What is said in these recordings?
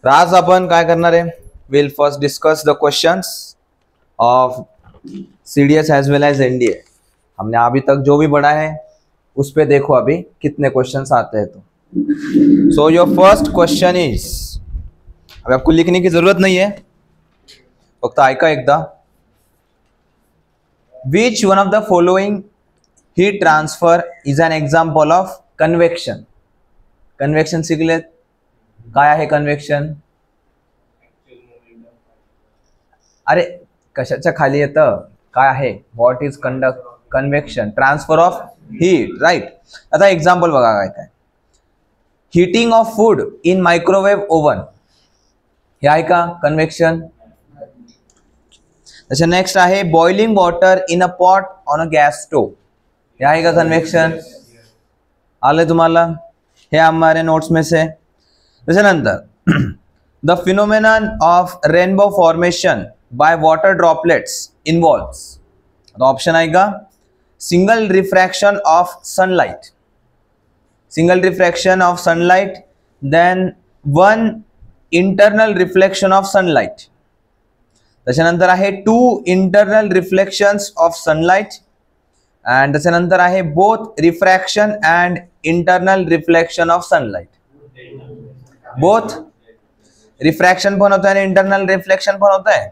तर आज आपण काय करणार आहे, will first discuss the questions of CDS as well as NDA. हमने अभी तक जो भी पढ़ा है उस पे देखो अभी कितने क्वेश्चंस आते हैं। तो so your first question is, अभी आपको लिखने की जरूरत नहीं है, फक्त ऐका एकदा। Which one of the following heat transfer is an example of convection. Convection शिकलेत, काय आहे कन्वेक्शन? अरे कशाच्या खाली येतं, काय आहे? What is convection? Transfer of heat, right. आता एक्झाम्पल बघा काय काय, heating of food in microwave oven, हे आहे का कन्वेक्शन? त्याच्या नेक्स्ट आहे boiling water in a pot on a gas stove, हे आहे का कन्वेक्शन? आले तुम्हाला? हे हमारे नोट्स में से। त्याच्यानंतर the phenomenon of rainbow formation by water droplets involves, option आहे का single refraction of sunlight, single refraction of sunlight, then one internal reflection of sunlight, त्याच्यानंतर आहे two internal reflections of sunlight, and त्याच्यानंतर आहे both refraction and internal reflection of sunlight. Both refraction पण होत आहे आणि इंटरनल रिफ्लेक्शन पण होत आहे,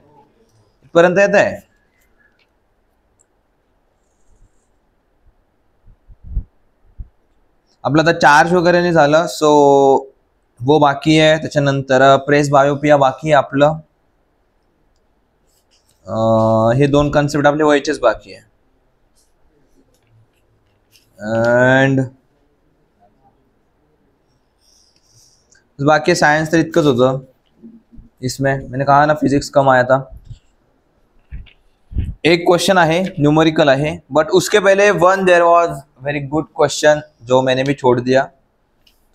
इथपर्यंत येत आहे? आपलं आता चार्ज वगैरे नाही झालं, सो वो बाकी आहे। त्याच्यानंतर प्रेस बायोपिया बाकी आहे आपलं, हे दोन कन्सेप्ट आपले व्हायचेच बाकी आहे। एंड बाकी साइंस तो इतकंच होतं इसमें, मैंने कहा ना फिजिक्स कम आया था। एक क्वेश्चन है न्यूमेरिकल है, बट उसके पहले one there was very good question जो मैंने भी छोड़ दिया,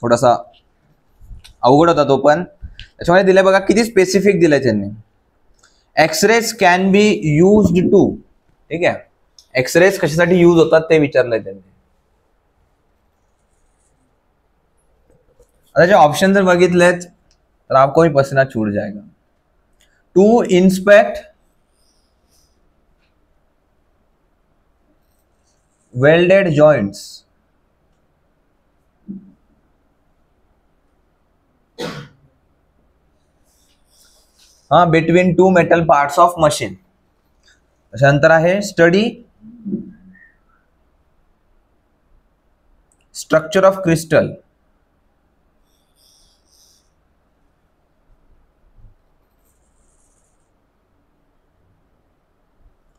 थोड़ा सा अवघड होता तो पण। त्याच्यामध्ये दिले बघा किती स्पेसिफिक दिले त्यांनी, X rays can be used to, ठीक आहे, एक्सरेज कशासाठी यूज होतात ते विचारलंय त्यांनी। आता जे ऑप्शन जर बघितलेत तर आपको भी पसीना छूट जाएगा। टू इंस्पेक्ट वेल्डेड जॉइंट्स, हाँ, between two metal parts of machine. त्याच्यानंतर आहे स्टडी स्ट्रक्चर ऑफ क्रिस्टल,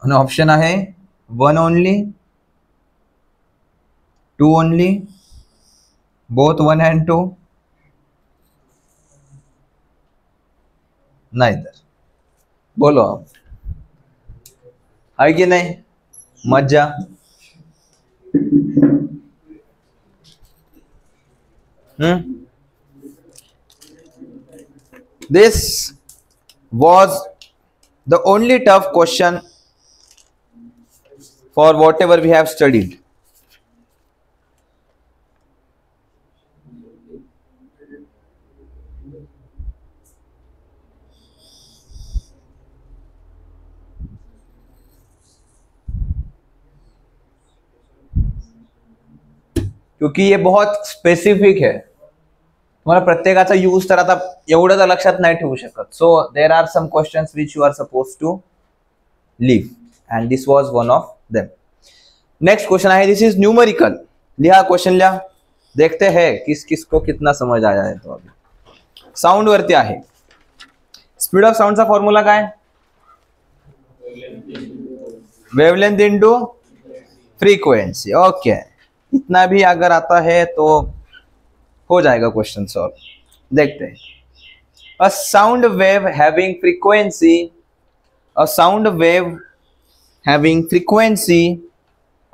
आणि ऑप्शन आहे one only, two only, both one and two, neither. बोलो आप, है कि नहीं? मजा। This was the only tough question for whatever we have studied. क्योंकि ये बहुत स्पेसिफिक है, तुम्हाला प्रत्येकाचा यूज तर आता एवढं तर लक्षात नाही ठेवू शकत। So there are some questions which you are suppose to leave, and this was one of them. Next question है, दिस इज न्यूमेरिकल, लिहा क्वेश्चन लिहा, देखते हैं किस किस को कितना समझ आया है। तो अभी साउंड वरती आहे, स्पीड ऑफ साउंडचा फॉर्म्युला काय? Wavelength into frequency. ओके, इतना भी अगर आता है तो हो जाएगा क्वेश्चन सॉल्व। देखते हैं, a sound wave having frequency, a sound wave having frequency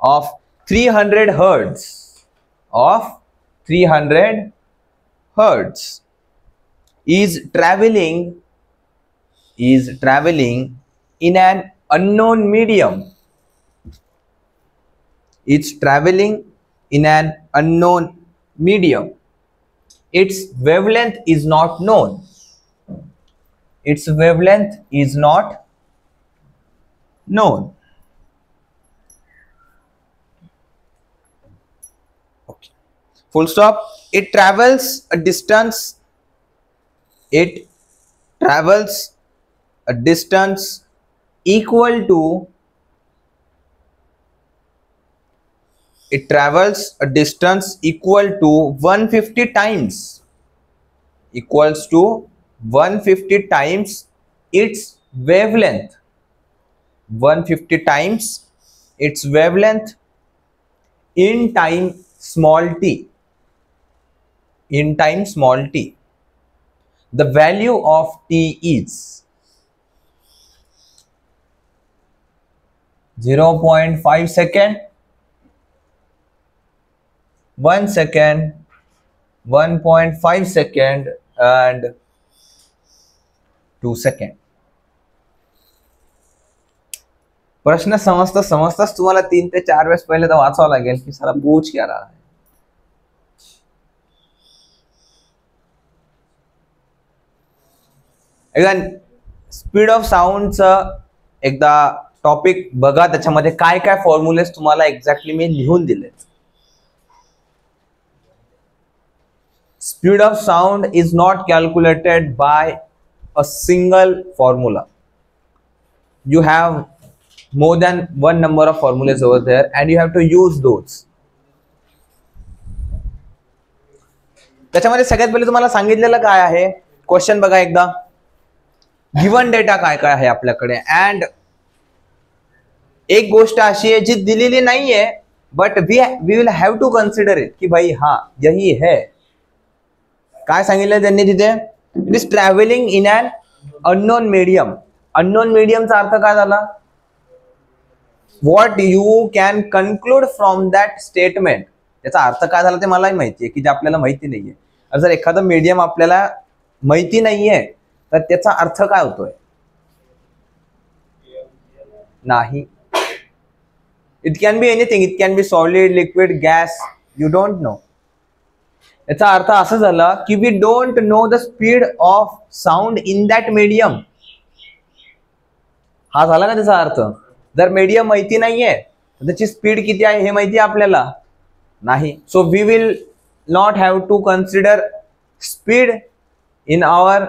of 300 hertz, of 300 hertz is traveling in an unknown medium. It's traveling in an unknown medium. Its wavelength is not known. its wavelength is not known. Okay. Full stop. It travels a distance. It travels a distance equal to it travels a distance equal to 150 times equals to 150 times its wavelength, 150 times its wavelength in time small t, in time small t. The value of t is 0.5 second, 1 second, 1.5 second and 2 second. प्रश्न समजता समजताच तुम्हाला 3 ते 4 वेळेस पहिले तर वाचावं लागेल की साला पूछ क्या रहा है. एकदा स्पीड ऑफ साऊंडचं एकदा टॉपिक बघा, त्याच्यामध्ये काय काय फॉर्म्युलेस तुम्हाला एक्झॅक्टली मी लिहून दिलेत. Speed of sound is not calculated by a single formula. You have more than one number of formulas over there and you have to use those. त्याच्यामध्ये सगळ्यात पहिले तुम्हाला सांगितलेलं काय आहे, क्वेश्चन बघा एकदा. गिवन डेटा काय काय आहे आपल्याकडे, अँड एक गोष्ट अशी आहे जी दिलेली नाहीये but we will have to consider it की भाई हा यही है. काय सांगितलं त्यांनी तिथे, it is travelling in an unknown medium. Unknown मीडियमचा अर्थ काय झाला, what you can conclude from that statement. याचा अर्थ काय झाला ते मलाही माहिती आहे की जे आपल्याला माहिती नाहीये. जर एखादं मीडियम आपल्याला माहिती नाहीये तर त्याचा अर्थ काय होतोय, नाही. It can be anything, it can be solid, liquid, gas, you don't know. याचा अर्थ असं झाला की we don't know the speed of sound in that medium. हा झाला का त्याचा अर्थ. जर मीडियम माहिती नाहीये तर त्याची स्पीड किती आहे हे माहिती आपल्याला नाही. So we will not have to consider speed in our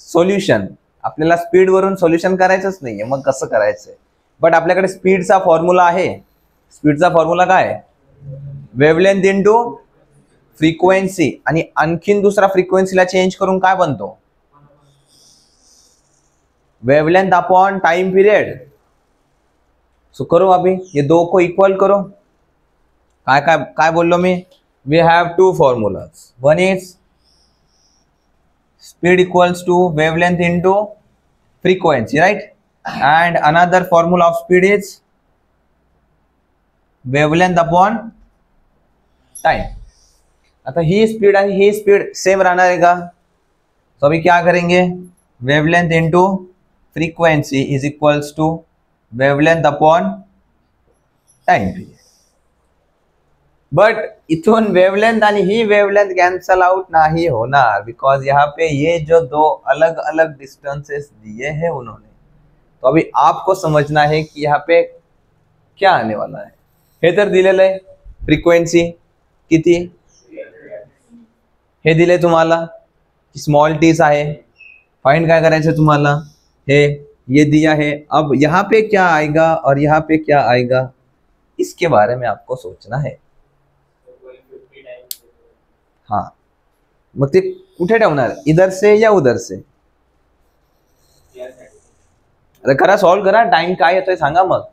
solution. आपल्याला स्पीड वरून सोल्युशन करायचंच नाहीये, मग कसं करायचंय. बट आपल्याकडे स्पीडचा फॉर्म्युला आहे. स्पीडचा फॉर्म्युला काय, वेव्हलेंथ इनटू फ्रिक्वेन्सी, आणि आणखीन दुसरा फ्रिक्वेन्सीला चेंज करून काय बनतो, वेवलेंथ अपॉन टाइम पीरियड. सो करो अभी ये दो को इक्वल करो. काय काय काय बोललो मी, we have two formulas. One is speed equals to wavelength into frequency, right. And another formula of speed is wavelength upon time. आता ही स्पीड आहे, ही स्पीड सेम राहणार आहे का. तो अभी क्या करेंगे, wavelength into frequency is equals to wavelength upon time period. But इथून वेवलेंथ आणि ही वेवलेंथ कैंसल आउट नहीं होना, बिकॉज यहाँ पे ये जो दो अलग अलग डिस्टेंसेस दिए हैं उन्होंने, तो अभी आपको समझना है कि यहाँ पे क्या आने वाला है. हे तर दिलेलं आहे फ्रिक्वेन्सी किती, हे दिले तुम्हाला स्मॉल टीज आहे. फाइंड काय करायचं तुम्हाला, हे ये दिया है. अब यहाँ पे क्या आएगा और यहाँ पे क्या आएगा इसके बारे में आपको सोचना है. हाँ, मग ते कुठे ठेवणार, इधर से या उधर से. आता करा, सॉल्व करा. टाइम काय येतोय सांगा मग.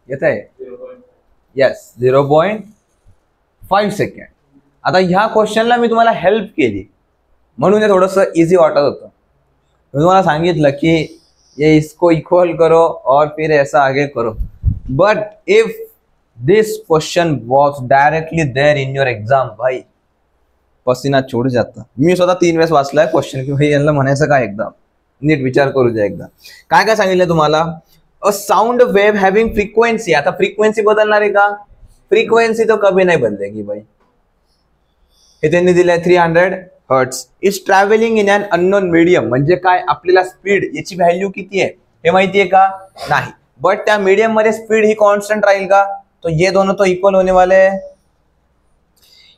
येत आहे. Yes, 0.5 second. आता ह्या क्वेश्चनला मी तुम्हाला हेल्प केली म्हणून हे थोडंसं इझी वाटत होतं. मी तुम्हाला सांगितलं की ये इसको इक्वल करो और फिर ऐसा आगे करो. But if this question was directly there in your exam, भाई पसीना छूट जाता. मी स्वतः 3 वेळेस वाचलाय क्वेश्चन की भाई यांना म्हणायचं काय, एकदा नीट विचार करू द्या. एकदा काय काय सांगितलं तुम्हाला, a sound wave having frequency. आता फ्रिक्वेन्सी बदलणार आहे का? फ्रिक्वेन्सी तो कभी नाही बदलेगी भाई. हे त्यांनी दिलंय 300 hertz. Is travelling in an unknown medium. म्हणजे काय, आपल्याला स्पीड याची व्हॅल्यू किती आहे हे माहिती आहे का? नाही. बट त्या मीडियम मध्ये स्पीड ही कॉन्स्टंट राहील का? तो ये दोनों तो इक्वल होने वाले हैं.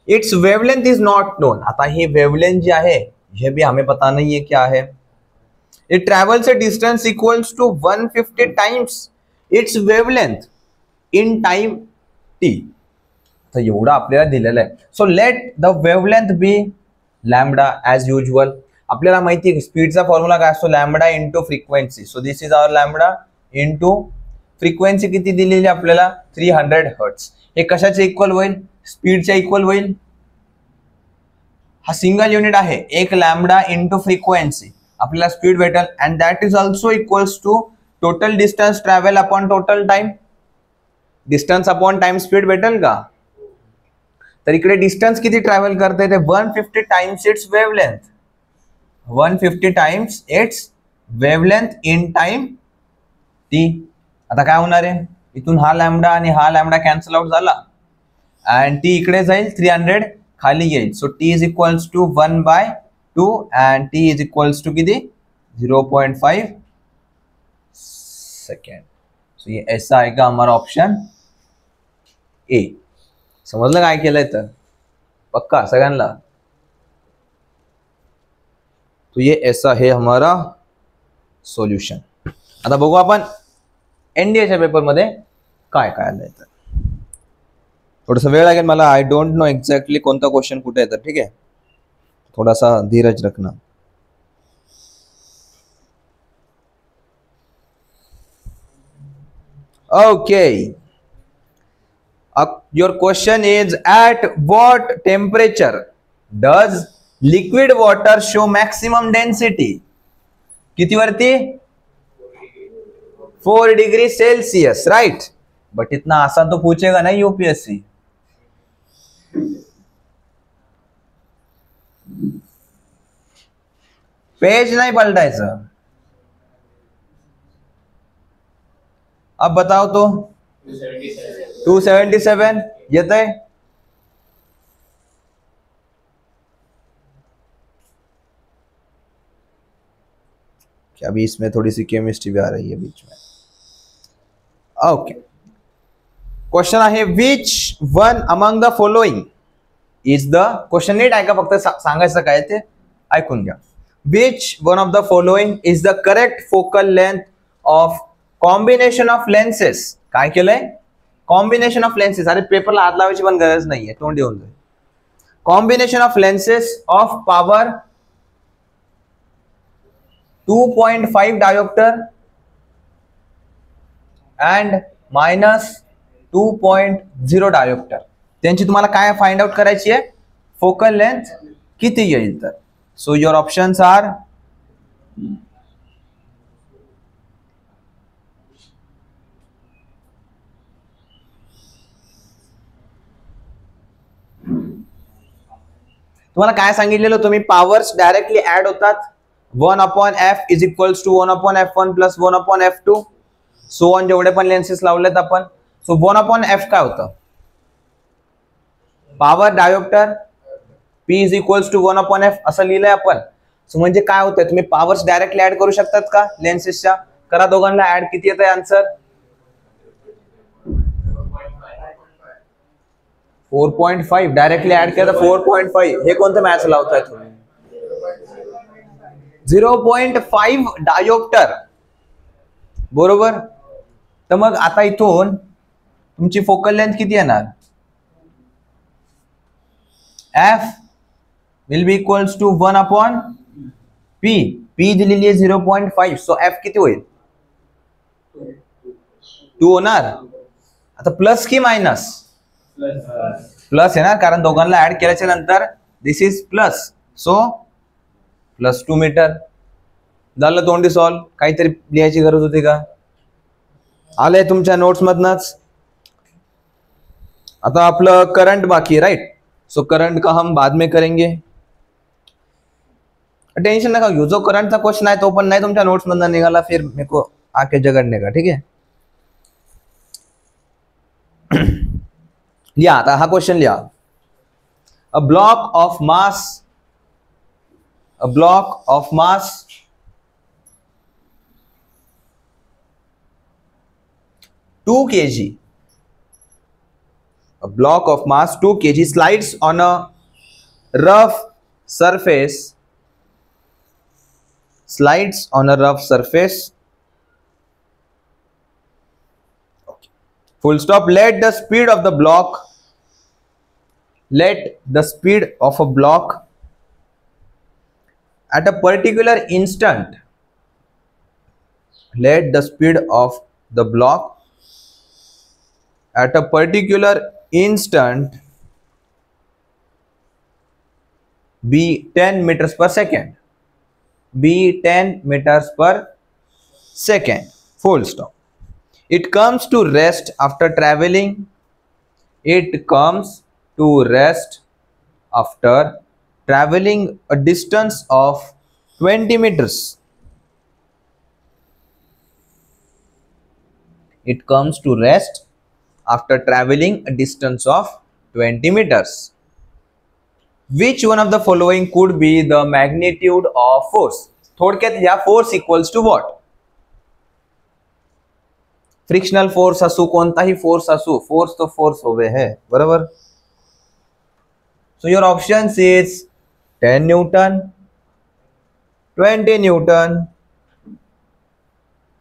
It's wavelength is not known. आता ही वेवलेंथ जी आहे ये भी हमें पता नहीं है क्या है. It travels a distance equals to 150 times its wavelength in time T. तर एवढं आपल्याला दिलेलं आहे. So let the wavelength be lambda as usual. आपल्याला माहिती आहे स्पीडचा फॉर्म्युला काय असतो, lambda into frequency. So this is our lambda into frequency किती दिलेली आपल्याला 300 हर्ट्स. हे कशाचे इक्वल होईल, स्पीडच्या इक्वल होईल. हा सिंगल युनिट आहे, एक लॅम्बडा इंटू फ्रिक्वेन्सी आपल्याला स्पीड भेटेल. And that is also equals to total distance travel upon total time. Distance upon time speed भेटेल का? तर इकडे डिस्टन्स किती ट्रॅव्हल करते ते 150 times its wavelength. 150 times its wavelength in time T. आता काय होणार आहे, इथून हा लॅम्बडा आणि हा लॅम्बडा कॅन्सल आउट झाला अँड टी इकडे जाईल, 300 खाली येईल. So T is equals to 1/2 and T is equals to किती 0.5 सेकेंड. सो ये ऐसा आएगा हमारा ऑप्शन ए. समजलं काय केलंय तर पक्का सगळ्यांना. तो ये ऐसा है हमारा सॉल्यूशन. आता बघू आपण एनडीएच्या पेपर मध्ये काय काय आलंय. तर थोडासा वेळ लागेल मला. आय डोंट नो एक्झॅक्टली कोणता क्वेश्चन कुठे आहे. तर ठीक आहे, थोडासा धीरज रखना. Okay, your question is at what temperature does liquid water show maximum density? किती वरती 4 डिग्री सेल्सियस, राइट. बट इतना आसान तो पूछेगा ना यूपीएससी. पेज नहीं पलटायचं. अब बताओ तो 277 येत है. क्या अभी इसमें थोड़ी सी केमिस्ट्री भी आ रही है बीच में. ओके, क्वेश्चन आहे which one among the following is the. Question नीट ऐका, फक्त सांगायचं काय ते ऐकून घ्या. Which one of the following is the correct focal length of combination of lenses. काय केलंय, कॉम्बिनेशन ऑफ लेन्सेस. अरे पेपरला हात लावायची पण गरज नाहीये, तोंड येऊन जाईल. Combination of lenses of power 2.5 dioptre and -2.0 dioptre. त्यांची तुम्हाला काय फाइंड आउट करायची आहे, फोकल लेंथ किती येईल. तर सो योर ऑप्शन्स आर तुम्हाला काय सांगितलेलं, तुम्ही पॉवर्स डायरेक्टली ऍड होतात. 1/f is equals to 1/f1 plus 1/f2 so on. जेवढे पण लेन्सेस लावलेत आपण. सो 1/f काय होतं, power dioptre. p is equals to 1/f असं लिहिलंय आपण. सो म्हणजे काय होतंय, तुम्ही पॉवर्स डायरेक्टली ऍड करू शकतात का लेन्सेसच्या. करा दोघांना ऍड. किती येतंय आन्सर 4.5. डायरेक्टली ऍड केलं तर 4.5. हे कोणतं मॅच लावताय तुम्ही, 0.5 डायोप्टर बरोबर. तर मग आता इथून तुमची फोकल लेंथ किती येणार, f will be equals to 1/p. p दिलेली आहे 0.5. सो f किती होईल 2 होणार. आता प्लस की मायनस? प्लस आहे ना, कारण दोघांना ऍड केल्याच्या नंतर this is plus, so +2 metre. झालं तोंडी सॉल्व. काहीतरी लिहायची गरज होती का? आलंय तुमच्या नोट्स मधनच. आता आपलं करंट बाकी, राइट? सो करंट का हम बाद में करेंगे, टेंशन नका घेऊ. जो करंटचा क्वेश्चन आहे तो पण नाही तुमच्या नोट्स मधनं निघाला, फिर मेरे को आके झगड़ने का, ठीक है? लिहा आता हा क्वेश्चन लिहा. A block of mass 2 kg. A block of mass 2 kg slides on a rough surface. Full stop. Let the speed of a block at a particular instant. Let the speed of the block at a particular instant be 10 meters per second. Full stop. It comes to rest after traveling. A distance of 20 meters. It comes to rest after traveling a distance of 20 meters. Which one of the following could be the magnitude of force? थोडक्यात या force equals to what? Frictional force असू, कोणताही force असू, force तो force होवे है, बरोबर? So your options is 10 Newton, 20 Newton,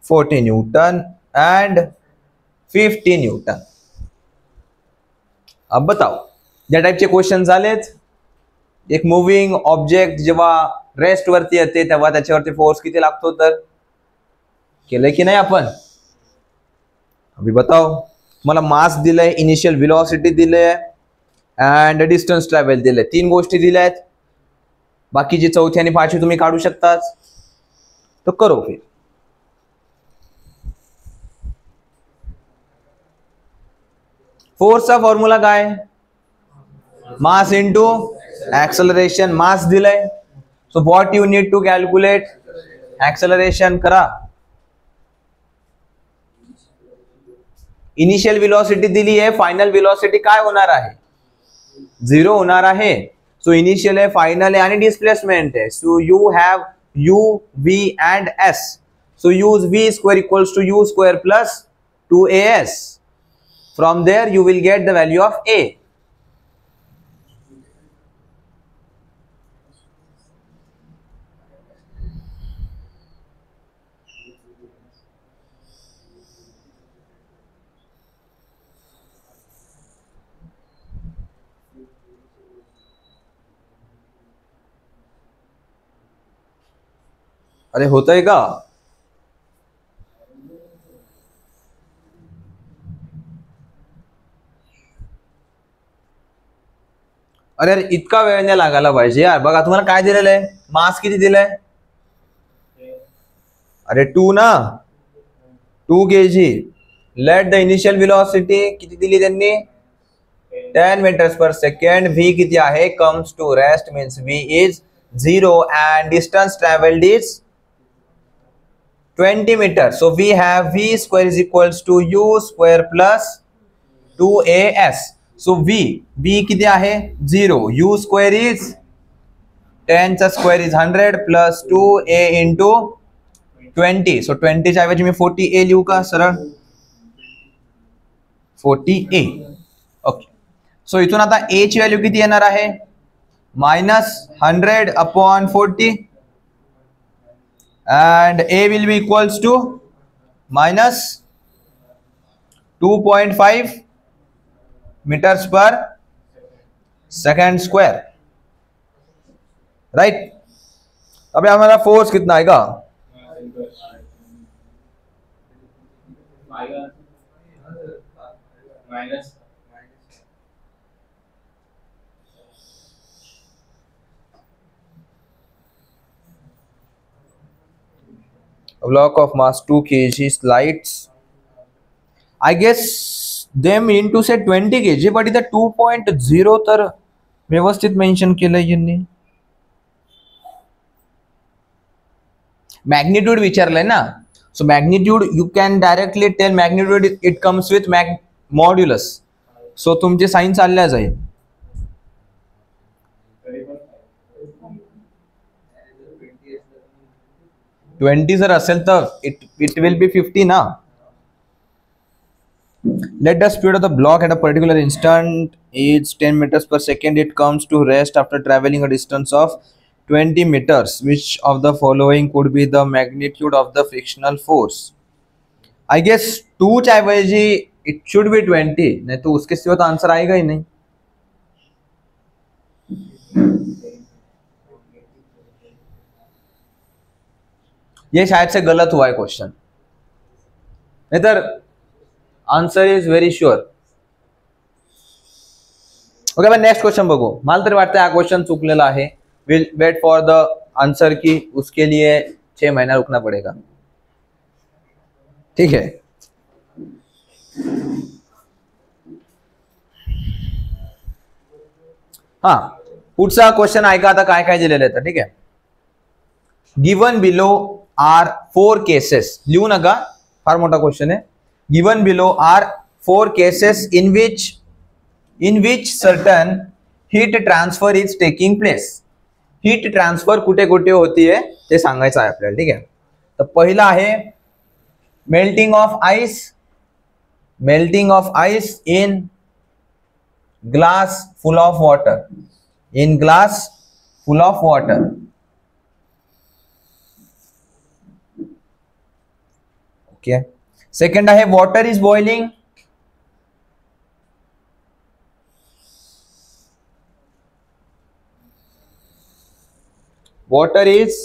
40 Newton and 50 Newton. अब बताओ, या टाइपचे क्वेश्चन झालेत. एक मूव्हिंग ऑब्जेक्ट जेव्हा रेस्ट वरती येते तेव्हा त्याच्यावरती फोर्स किती लागतो, तर केलंय की नाही आपण? अभी बताओ. मला मास दिलंय, इनिशियल वेलोसिटी दिलंय अँड डिस्टन्स ट्रॅव्हल दिलंय. 3 गोष्टी दिल्या आहेत. बाकीची चौथी आणि पाचवी तुम्ही काढू शकता. तो करो फिर. फोर्सचा फॉर्म्युला काय? Mass into acceleration. मास दिलंय, so what you need to calculate? Acceleration करा. इनिशियल वेलोसिटी दिली आहे, फायनल वेलोसिटी काय होणार आहे? 0 होणार आहे. सो इनिशियल आहे, फायनल आहे आणि डिस्प्लेसमेंट आहे. So you have u, v and s. So use v square equals to u square plus 2as. From there you will get the value of a. अरे होतंय का? अरे यार इतका वेळ नाही लागायला पाहिजे यार. बघा तुम्हाला काय दिलेलं आहे, मास किती दिलंय? अरे 2 ना, 2 kg. Let the initial velocity किती दिली त्यांनी? 10 meters per second. v किती आहे? Comes to rest means v is 0 and distance traveled is 20 meters. So we have v square is equals to u square plus 2as. So v किती आहे? 0. u square is 10 चा square is 100 plus 2a into 20. सो 20 च्या ऐवजी मी 40a लिहू का सरळ? 40a. Okay. सो इथून आता a ची व्हॅल्यू किती येणार आहे? -100 upon 40 and a will be equals to -2.5 meters per second square. Right. अभी हमारा फोर्स कितना आएगा? A block of mass 2 kg lights. I guess they mean to say 20 kg, but इथं 2.0 तर व्यवस्थित मेन्शन केलंय यांनी. मॅग्निट्यूड विचारलंय ना, so magnitude you can directly tell magnitude it comes with modulus. So तुमचे साईन चालल्या जाईल. 20 जर असेल तर it will be 50 ना. Let the speed of the block at a particular instant is 10 meters per second. It comes to rest after traveling a distance of 20 meters. Which of the following could be the magnitude of the frictional force? I guess 2 ऐवजी it should be 20, नहीं तो उसके सिवा तो answer आएगा ही नहीं. ये शायद से गलत हुआ है क्वेश्चन, नहीं तर answer is very sure. Okay, आपण नेक्स्ट क्वेश्चन बघू. मला तरी वाटतं हा क्वेश्चन चुकलेला आहे. Will wait for the answer की उसके लिए 6 महीना रुकना पड़ेगा. ठीक है. हा, पुढचा क्वेश्चन ऐका आता काय काय दिलेलं आहे. ठीक आहे. Given below are 4 cases. लिहू नका, फार मोठा क्वेश्चन आहे. Given below are 4 cases in which certain heat transfer is taking place. Heat transfer कुठे कुठे होती है ते सांगायचं आहे आपल्याला. ठीक आहे. तर पहिला आहे melting of ice in glass full of water. In glass full of water. Okay. Second आहे water is boiling. Water is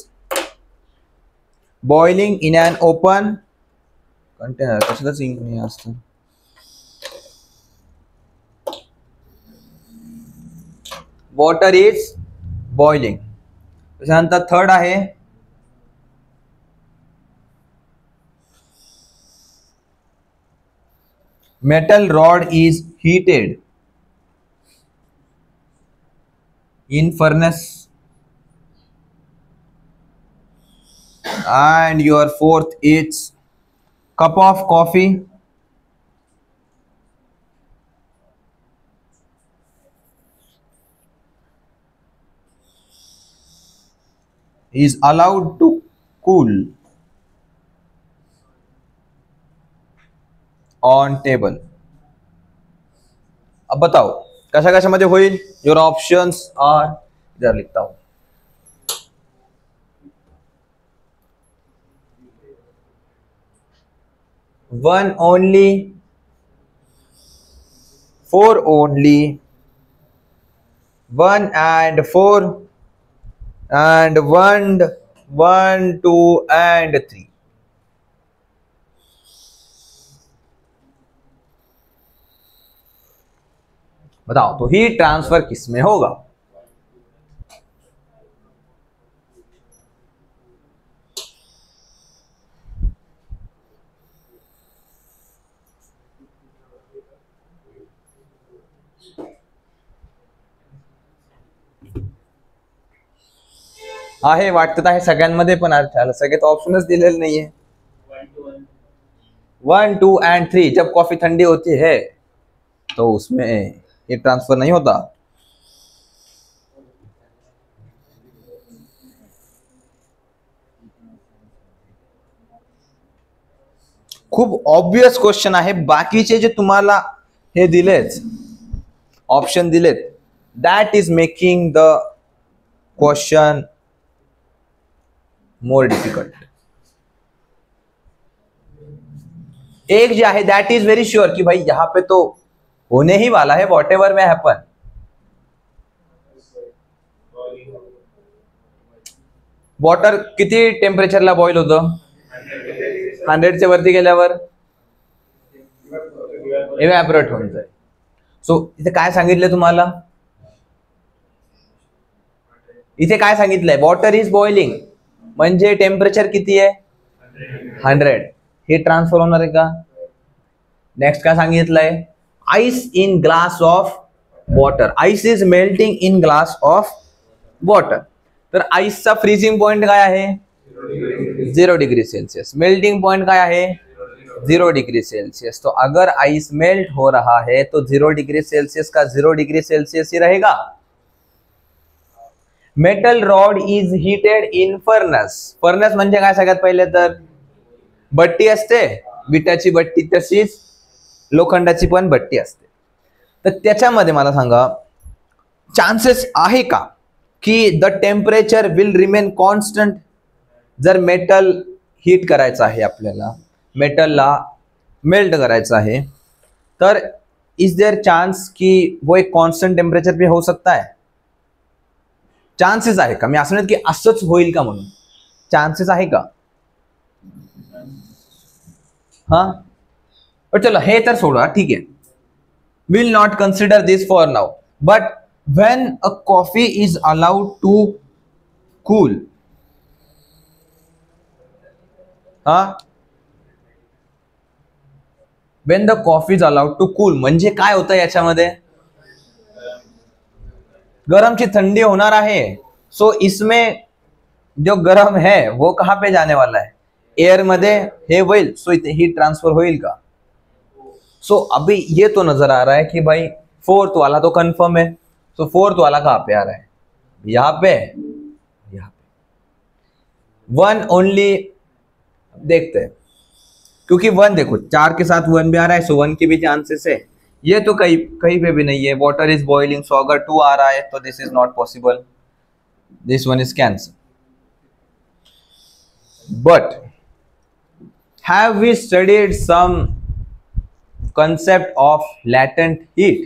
boiling in an open container. कशालाच इंक नाही असतं. Water is boiling. त्याच्यानंतर थर्ड आहे metal rod is heated in furnace. And your fourth is cup of coffee is allowed to cool on table. अब बताओ कशा कशामध्ये होईल. योर ऑप्शंस आर, इधर लिखता हूं. One only, 4 only, 1 and 4, and 1, 2 and 3. बताओ तो हीट ट्रांसफर किसमें होगा. आहे वाटतं आहे सगळ्यांमध्ये पण अर्थ सगळे तो ऑप्शनच दिलेले नाहीये. 1, 2 and 3. जब कॉफी ठंडी होती है तो उसमें हीट ट्रांसफर नहीं होता. खूप ऑब्वियस क्वेश्चन आहे. बाकीचे जे तुम्हाला हे दिलेत ऑप्शन दिलेत, that is making the question more difficult. एक जो है दैट इज वेरी श्योर कि भाई यहाँ पे तो होने ही वाला है वॉट एवर में हैपन. वॉटर किती टेम्परेचरला बॉईल होतं. 100 च्या वरती गेल्यावर इव्हॅपोरेट होऊन जाईल. सो इथे काय सांगितलं तुम्हाला, इथे काय सांगितलंय, वॉटर इज बॉइलिंग म्हणजे टेम्परेचर किती आहे 100. हे ट्रान्सफर होणार आहे का. नेक्स्ट काय सांगितलंय, ice in glass of water, ice is melting in glass of water. तर आईसचा फ्रीजिंग पॉइंट काय आहे 0 डिग्री सेल्सियस, मेल्टिंग पॉइंट काय आहे 0 डिग्री सेल्सियस. तो अगर आइस मेल्ट हो रहा है तो 0 डिग्री सेल्सियस का 0 डिग्री सेल्सियस ही रहेगा. Metal rod is heated in furnace, furnace म्हणजे काय सगळ्यात पहिले तर भट्टी असते, विटाची भट्टी, तशीच लोखंडाची पण भट्टी असते. तर त्याच्यामध्ये मला सांगा चान्सेस आहे का की the temperature will remain constant. जर मेटल हीट करायचं आहे, आपल्याला मेटलला मेल्ट करायचं आहे, तर इज देयर चांस की वो एक कॉन्स्टंट टेम्परेचर पे हो सकता है. चान्सेस आहे का, मी असं नाही की असंच होईल का म्हणून, चान्सेस आहे का. हा चलो हे तर सोडा, ठीक आहे, will not consider this for now. But when a coffee is allowed to cool, when the coffee is allowed to cool म्हणजे काय होतं, याच्यामध्ये गरम ची ठंडी होणार आहे. सो इसमें जो गरम है वो कहां पे जाने वाला है, एयर मध्ये हे होईल. सो इथे हीट ट्रांसफर होईल का. सो अभी ये तो नजर आ रहा है कि भाई फोर्थ वाला तो कंफर्म है. सो फोर्थ वाला कहां पे आ रहा है, यहाँ पे, यहाँ पे. वन ओनली देखते हैं, क्योंकि वन देखो 4 के साथ 1 भी आ रहा है, सो 1 की भी चांसेस है. ये तो कहीं कहीं पे भी नहीं है. वाटर इज बॉइलिंग, सो अगर 2 आ रहा है तो this is not possible, this one is cancel. But have we studied some concept of latent heat.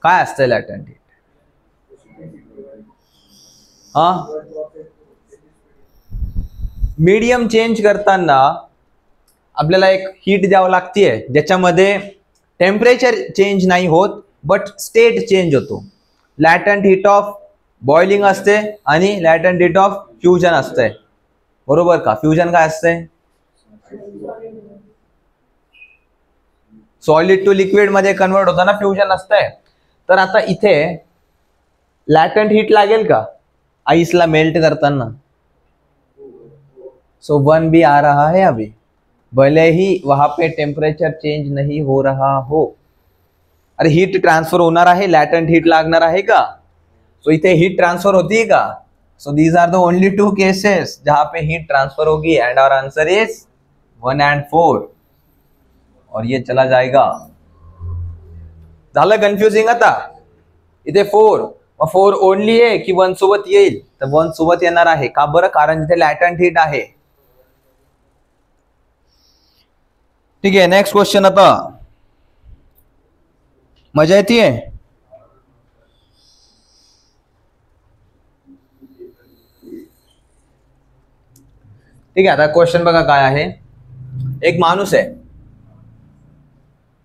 काय असतं latent heat. मीडियम चेंज करताना आपल्याला एक हीट द्यावं लागते, ज्याच्यामध्ये टेम्परेचर चेंज नाही होत बट स्टेट चेंज होतो. लॅटंट हीट ऑफ बॉइलिंग असते आणि लॅटंट हीट ऑफ फ्युजन असते, बरोबर का. फ्युजन काय असते, सॉलिड टू लिक्विड मध्ये कन्वर्ट होताना फ्युजन असतंय. तर आता इथे लॅटंट हीट लागेल का आईसला मेल्ट करताना. सो 1 भी आ रहा है अभी, भले ही वहां पे टेम्परेचर चेंज नहीं हो रहा हो. अरे हीट ट्रांसफर होणार आहे, लॅटंट हीट लागणार आहे का. सो इथे हीट ट्रांसफर होती है का. So these are the only 2 cases जहां पे हीट ट्रांसफर होगी, and our answer is 1 and 4. और ये चला जाएगा. झालं कन्फ्युजिंग. आता इथे 4 ओनली आहे की 1 सोबत येईल, तर 1 सोबत येणार आहे का बरं, कारण इथे लॅटंट हीट आहे. ठीक आहे, नेक्स्ट क्वेश्चन. आता मजा येते. ठीक आहे, आता क्वेश्चन बघा काय आहे. एक माणूस आहे,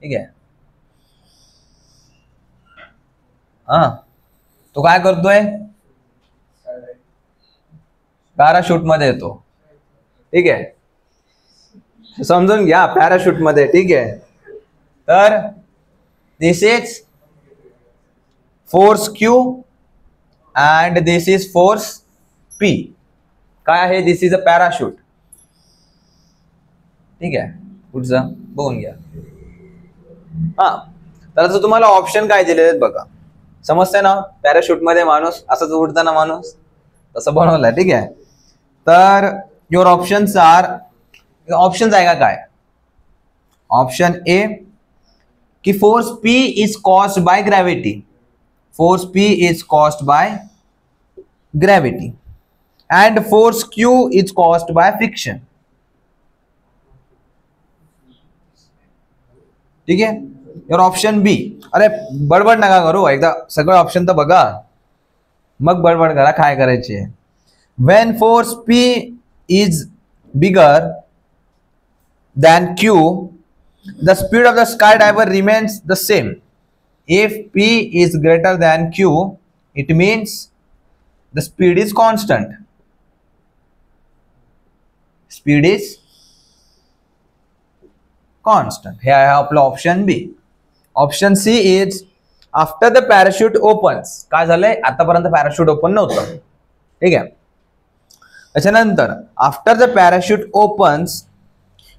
ठीक आहे, तो काय करतोय, पॅराशूट मध्ये येतो. ठीक आहे, समजून घ्या, पॅराशूट मध्ये. ठीक आहे, तर this is force Q and this is force P. काय आहे, दिस इज अ पॅराशूट. ठीक आहे, पुढचं बघून घ्या. तर आता तुम्हाला ऑप्शन काय दिलेले आहेत बघा, समजतंय ना. पॅराशूट मध्ये माणूस असंच उडताना माणूस तसं बनवलाय. ठीक आहे, तर युअर ऑप्शन्स आर, ऑप्शन्स आहे का काय. ऑप्शन ए की force P is caused by gravity, force P is caused by gravity and force Q is caused by friction. ठीक आहे, योर ऑप्शन बी. अरे बडबड नका करू, एकदा सगळे ऑप्शन तर बघा मग बडबड करा काय करायची. When force P is bigger than Q the speed of the skydiver remains the same. If P is greater than Q, it means the speed is constant. Speed is constant. Here I have आपला option B. Option C is after the parachute opens. काय झालंय, आतापर्यंत parachute open नव्हतं, ठीक आहे. त्याच्यानंतर after the parachute opens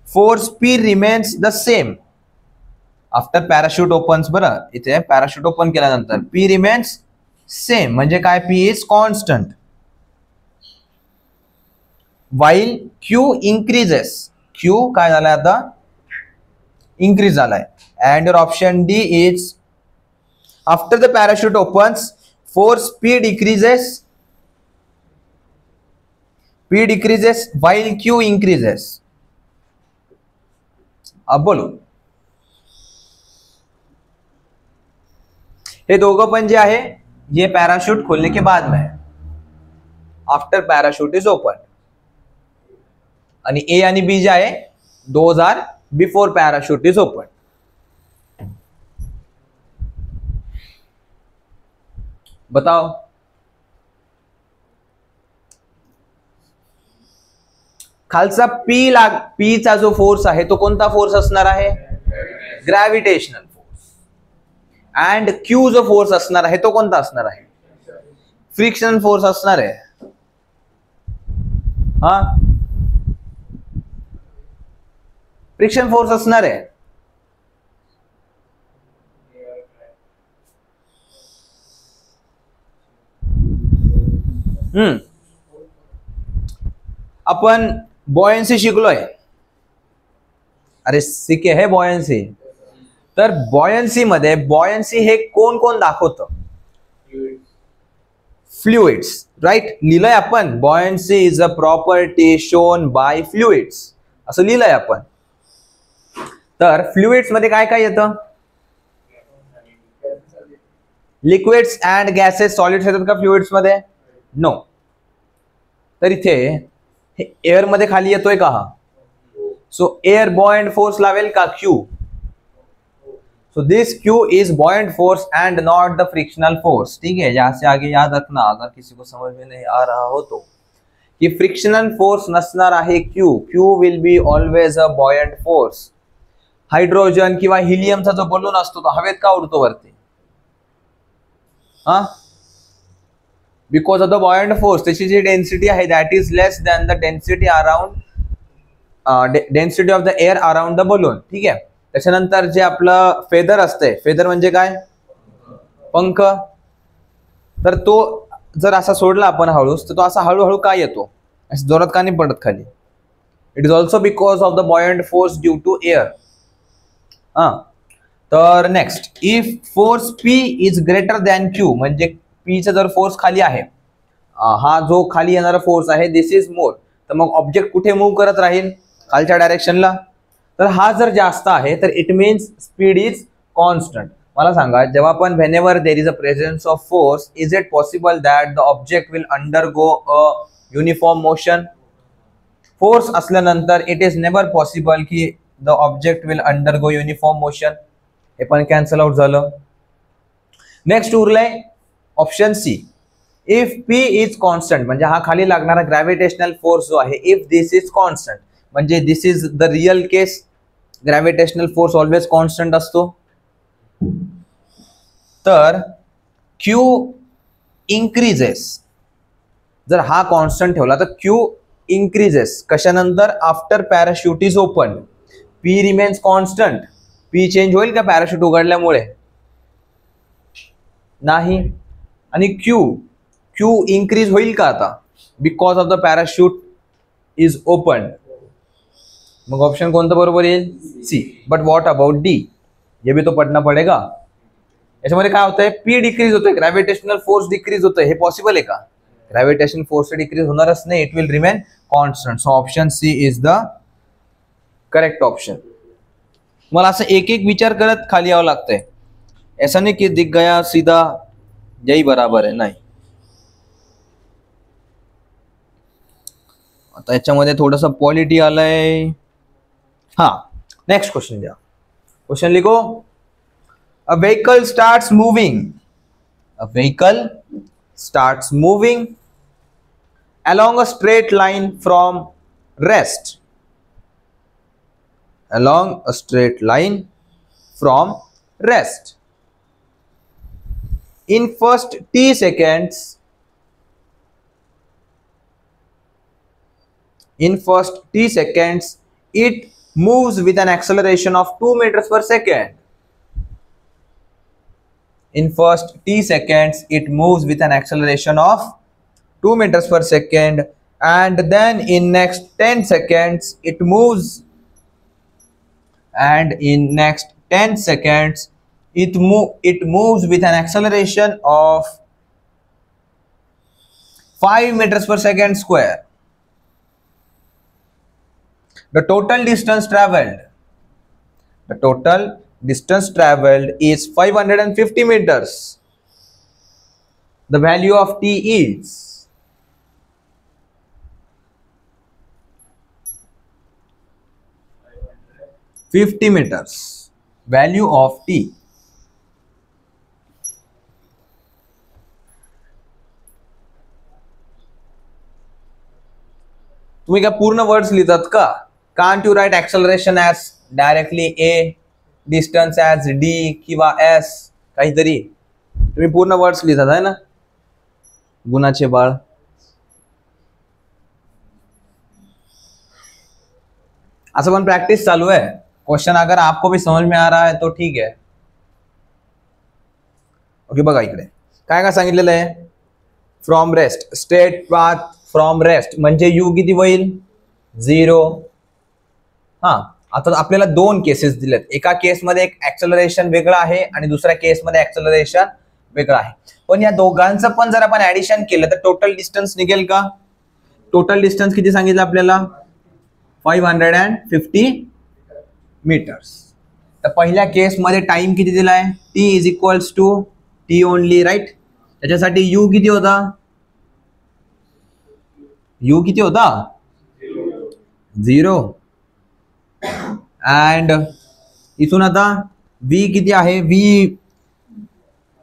force P remains the same. After parachute opens, बरं इथे पॅराशूट ओपन केल्यानंतर पी रिमेन्स सेम म्हणजे काय, P is constant. While Q increases. Q काय झालाय आता, इन्क्रीज झालाय. And your option D is after the parachute opens force P decreases. P decreases वाईल Q increases. अब बोलो, ये दोनों पण जे आहे ये पैराशूट खोलने के बाद में है, आफ्टर पैराशूट इज ओपन. आणि ए आणि बी जे आहे those are before parachute is open. बताओ खालचा पी चा जो फोर्स आहे तो कोणता फोर्स असणार आहे, ग्रॅव्हिटेशनल फोर्स. अँड क्यू जो फोर्स असणार आहे तो कोणता असणार आहे, फ्रिक्शन फोर्स असणार आहे. हा फ्रिक्शन फोर्स असणार आहे. आपण बॉयन्सी शिकलोय. अरे सिके है बॉयन्सी. तर बॉयन्सी मध्ये बॉयन्सी हे कोण कोण दाखवतं, फ्लुइड्स, राईट. लिहिलंय आपण buoyancy is a property shown by fluids असं लिहिलंय आपण. तर फ्लुइड्स मध्ये काय काय येतं, लिक्विड्स अँड गॅसेस, सॉलिड्स येतात का फ्लुइड्स मध्ये, नो. तर इथे एअर मध्ये खाली येतोय का हा, सो एअर बॉयंट फोर्स लावेल का, Q. So this Q is buoyant force and not the frictional force. ठीक है, यहां से आगे याद रखना अगर किसी को समझ में नहीं आ रहा हो तो, कि फ्रिक्शनल फोर्स नसणार आहे Q. Q will be always a buoyant force. Hydrogen किंवा हिलियमचा जो बलून असतो तो हवेत का उडतो वरती, हा, because of the buoyant force. त्याची जी डेन्सिटी आहे that is less than the density around density of the air around the balloon. ठीक आहे. त्याच्यानंतर जे आपलं फेदर असते, फेदर म्हणजे काय, पंख. तर तो जर असा सोडला आपण हळूच तर तो असा हळूहळू का येतो, असं जोरात का नाही पडत खाली. It is also because of the buoyant force due to air. हा, तर next, if force P is greater than Q, म्हणजे पी चा जर फोर्स खाली आहे, हा जो खाली येणारा फोर्स आहे दिस इज मोर, तर मग ऑब्जेक्ट कुठे मूव्ह करत राहील, खालच्या डायरेक्शनला. तर हा जर जास्त आहे तर it means speed is constant. मला सांगा, जेव्हा पण whenever there is a presence of force, is it possible that the object will undergo a uniform motion. Force असल्यानंतर इट इज नेवर पॉसिबल की the object will undergo uniform motion. हे पण cancel out झालं. Next उरलंय option C, if P is constant, म्हणजे हा खाली लागणारा ग्रॅव्हिटेशनल फोर्स जो आहे, इफ दिस इज कॉन्स्टंट म्हणजे this is the real case. Gravitational force always constant असतो. तर क्यू इन्क्रीजेस, जर हा कॉन्स्टंट ठेवला तर क्यू इन्क्रीजेस कशानंतर, after parachute is open. P remains constant. P change होईल का पॅराशूट उघडल्यामुळे, नाही. आणि क्यू इन्क्रीज होईल का आता, because of the parachute is open. Mug option कोणतं बरोबर येईल, सी. बट व्हॉट अबाउट डी, ये भी तो पढ़ना पड़ेगा. याच्यामध्ये काय होतंय, पी डिक्रीज होतोय, ग्रॅव्हिटेशनल फोर्स डिक्रीज होतोय. हे पॉसिबल आहे का, ग्रॅव्हिटेशनल फोर्स डिक्रीज होणारच नाही, it will remain constant. So option C is the correct option. मला असं एक एक विचार करत खाली यावं लागतंय, ऐसा नहीं कि दिख गया सीधा यही बराबर है, नाही. आता याच्यामध्ये थोडंसं पॉलिटी आलंय. हा, नेक्स्ट क्वेश्चन द्या. क्वेश्चन लिखो. A vehicle starts moving. A vehicle starts moving along a straight line from rest. Along a straight line from rest. In first t seconds, it moves with an acceleration of 2 meters per second. In first t seconds, it moves with an acceleration of 2 meters per second, and then in next 10 seconds it moves, and in next 10 seconds it moves with an acceleration of 5 meters per second square. The total distance traveled is 550 meters. The value of t is 50 meters. Value of t. तुम्ही काय पूर्ण words लिहितात का? Can't you write acceleration as directly a, distance as d किंवा s काहीतरी? तुम्ही पूर्ण words लिहितात आहे ना, गुणाचे बाळ. असं पण प्रैक्टिस चालू है. क्वेश्चन अगर आपको भी समझ में आ रहा है तो ठीक है. ओके, बघा इकडे काय काय सांगितलेलं आहे. From rest, straight path from rest म्हणजे u किती होईल? 0. हा, आता आपल्याला दोन केसेस दिलेत. एका केसमध्ये एक ऍक्सेलरेशन वेगळं आहे आणि दुसऱ्या केसमध्ये ऍक्सेलरेशन वेगळं आहे. पण या दोघांचं पण जर आपण ऍडिशन केलं तर टोटल डिस्टन्स निघेल का? टोटल डिस्टन्स किती सांगितलं आपल्याला? 550 मीटर्स. तर पहिल्या केसमध्ये टाइम किती दिलाय? t is equals to t only, right. त्याच्यासाठी u किती होता? u किती होता? 0. अँड इथून आता v किती आहे? v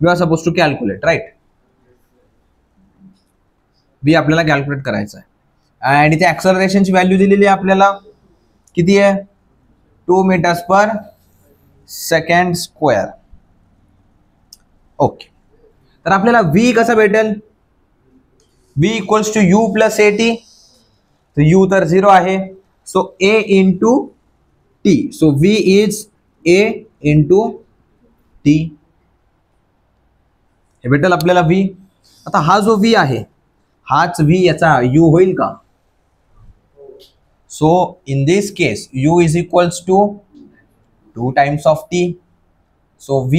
are suppose to calculate, right. v आपल्याला कॅल्क्युलेट करायचं आहे. अँड इथे ऍक्सेलरेशनची व्हॅल्यू दिलेली आहे आपल्याला. किती आहे? 2 meters per second square. Okay, तर आपल्याला v कसा भेटेल? v equals to u plus at. तो u तर 0 आहे, so a into t. So v is a into t. हे भेटेल आपल्याला v. आता हा जो v आहे हाच v याचा u होईल का? So in this case u is equals to 2 times of t. So v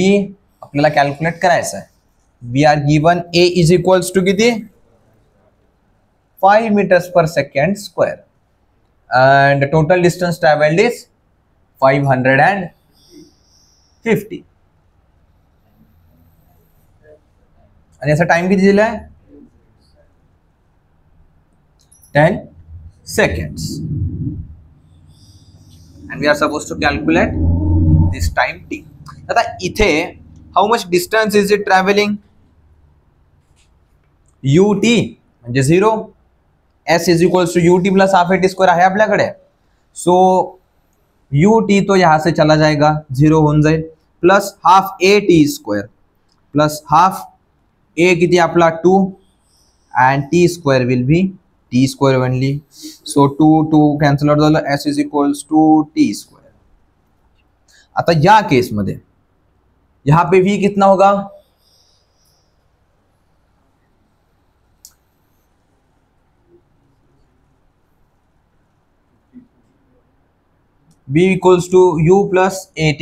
आपल्याला कॅल्क्युलेट करायचं आहे. We are given a is equals to किती? 5 meters per second square, and the total distance traveled is 550. आणि याचा time किती दिलाय? 10 seconds. And we are supposed to calculate this time t. आता इथे how much distance is it traveling? ut म्हणजे 0. s is equals to ut plus half at square आहे आपल्याकडे. सो ut तो यहां से चला जाएगा, 0 होऊन जाईल, plus half at square plus half a किती आपला 2 and t square will be t square only. So 2 cancel out झालं. s is equals to t square. आता या केस मध्ये यहां पे v कितना होगा? v equals to u plus at.